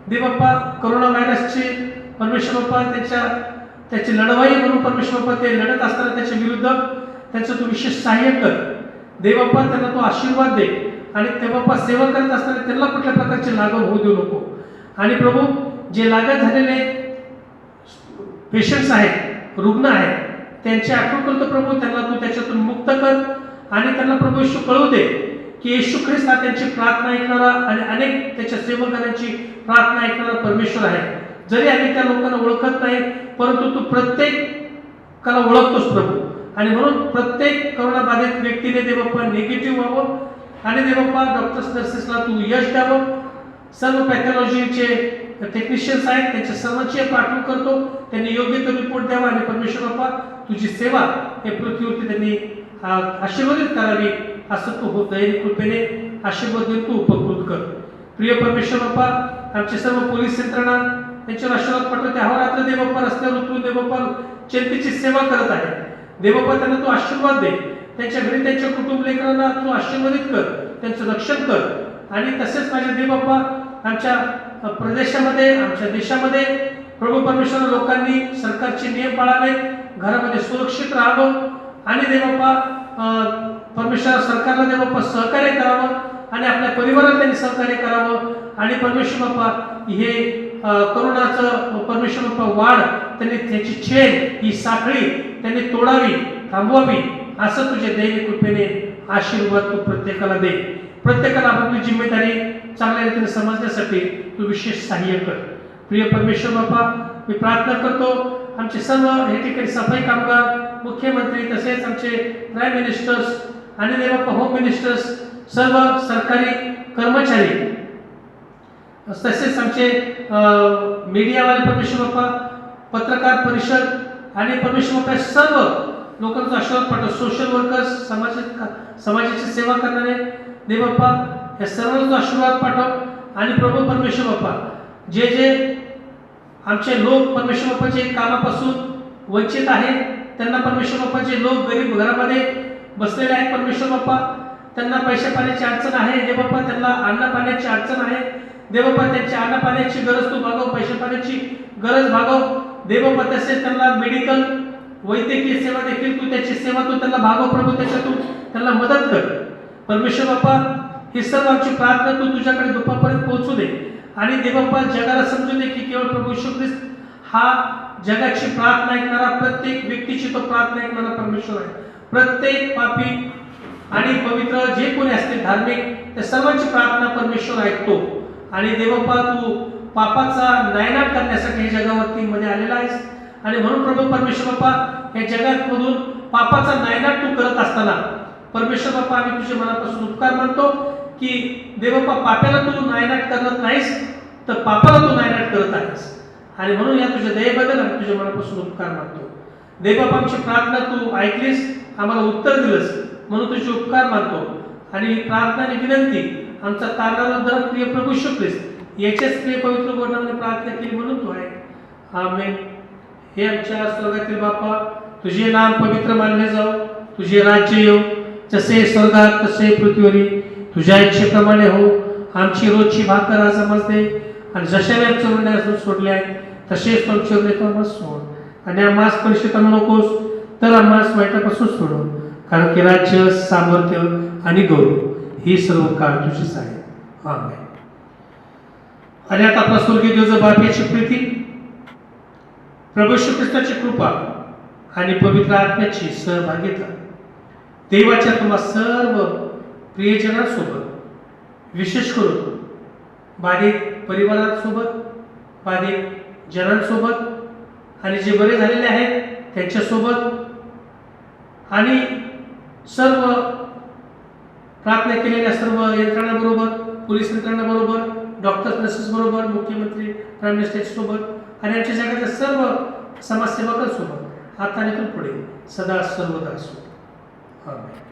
देवबाप्पा कोरोना व्हायरसची परमेश्वर बाप्पा त्याची लढवाई म्हणून परमेश्वर बाप्पा ते लढत असताना त्याच्या विरुद्ध त्यांचं तू विशेष सहाय्य कर देवबाप्पा. त्यांना तू आशीर्वाद दे. आणि देवबाप्पा सेवा करत असताना त्यांना कुठल्या प्रकारची लागण होऊ देऊ नको. आणि प्रभू, जे लागण झालेले पेशंट्स आहेत, रुग्ण आहेत, त्यांची आठवण करतो प्रभू. त्यांना तू त्याच्यातून मुक्त कर. आणि त्यांना प्रभू येशू कळू दे की येशू ख्रिस्त हा त्यांची प्रार्थना ऐकणारा आणि अनेक त्याच्या सेवकांची प्रार्थना ऐकणारा परमेश्वर आहे. जरी आम्ही त्या लोकांना ओळखत नाही, परंतु तू प्रत्येकाला ओळखतोस प्रभू. आणि म्हणून प्रत्येक करोना बाधित व्यक्तीने देवबाप्पा निगेटिव्ह व्हावं. आणि देवबाप्पा डॉक्टर्स, नर्सेसला तू यश द्यावं. सर्व पॅथॉलॉजीचे टेक्निशियन्स आहेत त्यांच्या सर्वांची आठवण करतो. त्यांनी योग्य तो रिपोर्ट द्यावा. आणि परमेश्वर बाप्पा, तुझी सेवा हे पृथ्वीवरती त्यांनी आशीर्वादित करावी असं तू हो दयेने कृपेने आशीर्वाद देऊन तू उपकृत कर. प्रिय परमेश्वर बाप्पा, आमचे सर्व पोलीस यंत्रणा त्यांच्यावर आशीर्वाद पाठवते. अहोरात्र देवबाप्पा रस्त्यावर उतरून देवबाप्पा जनतेची सेवा करत आहे. देवबाप्पा, त्यांना तू आशीर्वाद दे. त्यांच्या घरी त्यांच्या कुटुंब लेकरांना तू आशीर्वादित कर, त्यांचं रक्षण कर. आणि तसेच माझ्या देवबाप्पा, आमच्या प्रदेशामध्ये, आमच्या देशामध्ये प्रभू परमेश्वर लोकांनी सरकारचे नियम पाळावे, घरामध्ये सुरक्षित राहावं. आणि देवबाप्पा परमेश्वर सरकारला देवबाप्पा सहकार्य करावं. आणि आपल्या परिवाराला त्यांनी सहकार्य करावं. आणि परमेश्वर बाप्पा, हे करोनाचं परमेश्वर बाप्पा वाढ त्यांनी त्याची छेद, ही साखळी त्यांनी तोडावी, थांबवावी असं तुझ्या दयेने कृपेने आशीर्वाद तू प्रत्येकाला दे. प्रत्येकाला आपली जिम्मेदारी चांगल्या रीतीने समजण्यासाठी तू विशेष सहाय्य कर. प्रिय परमेश्वर बाप्पा, मी प्रार्थना करतो आमचे सर्व हे ठिकाणी सफाई कामगार, मुख्यमंत्री, तसेच आमचे प्राईम मिनिस्टर्स आणि देवबाप्पा होम मिनिस्टर्स, सर्व सरकारी कर्मचारी, तसेच आमचे मीडियावाले परमेश्वर बाप्पा, पत्रकार परिषद आणि परमेश्वर बाप्पा सर्व लोकांचा आशीर्वाद पाठव. सोशल वर्कर्स, समाजाची सेवा करणारे देवबाप्पा, या सर्वांचा आशीर्वाद पाठव. आणि प्रभू परमेश्वर बाप्पा, जे जे आमचे लोक परमेश्वर बाप्पाचे कामापासून वंचित आहेत, त्यांना परमेश्वर बाप्पाचे लोक गरीब घरामध्ये बसलेले आहेत परमेश्वर बाप्पा, त्यांना पैशा पाण्याची अडचण आहे देवबाप्पा, त्यांना अन्न पाण्याची अडचण आहे देवबापा त्यांच्या अन्नपाण्याची गरज तू भागव, पैसे पाण्याची गरज भागव देवबापा. तसेच त्यांना मेडिकल वैद्यकीय सेवा देखील तू त्याची सेवा तू त्यांना भागव प्रभू, त्याच्यातून त्यांना मदत कर परमेश्वर बाप्पा. ही सर्व आमची प्रार्थना तू तुझ्याकडे दुपारपर्यंत पोहोचू दे आणि देवबापा जगाला समजू दे की केवळ प्रभू येशू ख्रिस्त हा जगाची प्रार्थना ऐकणारा, प्रत्येक व्यक्तीची तो प्रार्थना ऐकणारा परमेश्वर आहे. प्रत्येक पापी आणि पवित्र जे कोणी असतील धार्मिक त्या सर्वांची प्रार्थना परमेश्वर ऐकतो. आणि देवबापा तू पापाचा नायनाट करण्यासाठी हे जगावरती मध्ये आलेला आहेस आणि म्हणून प्रभू परमेश्वर बाप्पा या जगात मधून पापाचा नायनाट तू करत असताना परमेश्वर बाप्पा आम्ही तुझ्या मनापासून उपकार मानतो की देवबापा पापाला तू नायनाट करत नाहीस तर पापाला तू नायनाट करत आहेस आणि म्हणून या तुझ्या दयेबद्दल आम्ही तुझ्या मनापासून उपकार मानतो. देवबापा आमची प्रार्थना तू ऐकलीस, आम्हाला उत्तर दिलंस म्हणून तुझे उपकार मानतो आणि प्रार्थना आणि विनंती आमचा तारणारा प्रिय प्रभू येशू ख्रिस्त याच्याच प्रिय पवित्र नावाने प्रार्थना केली म्हणून तू आहे. आमेन. हे आमच्या स्वर्गातील बाप्पा, तुझे नाम पवित्र मानले जाओ, तुझे राज्य येऊ, जसे स्वर्गात तसे पृथ्वीवरी तुझ्या इच्छेप्रमाणे हो. आमची रोजची भाकर आज आम्हाला दे आणि जशाने आमच्या गुन्हे सोडले आहेत तसेच आमचे गुन्हे तू आम्हाला सोड आणि आम्हास परीक्षेत आणू नकोस तर आम्हास वाईटापासून सोडव, कारण की राज्य, सामर्थ्य आणि गौरव ही सर्व काळ तुझीच आहे. आमेन. आणि आता आपला स्वर्गीय देव बापाची प्रीती, प्रभू येशू ख्रिस्ताची कृपा आणि पवित्र आत्म्याची सहभागिता देवाच्या तुम्हा सर्व प्रियजनांसोबत, विशेष करून बाधित परिवारांसोबत, बाधित जनांसोबत आणि जे बरे झालेले आहेत त्यांच्यासोबत आणि सर्व प्रार्थना केलेल्या सर्व यंत्रणांबरोबर, पोलीस यंत्रणांबरोबर, डॉक्टर्स नर्सेस बरोबर, मुख्यमंत्री प्राईम मिनिस्टर सोबत आणि आमच्या जगातल्या सर्व समाजसेवकांसोबत आता आणि पुढे सदा सर्वदा असो. आमेन.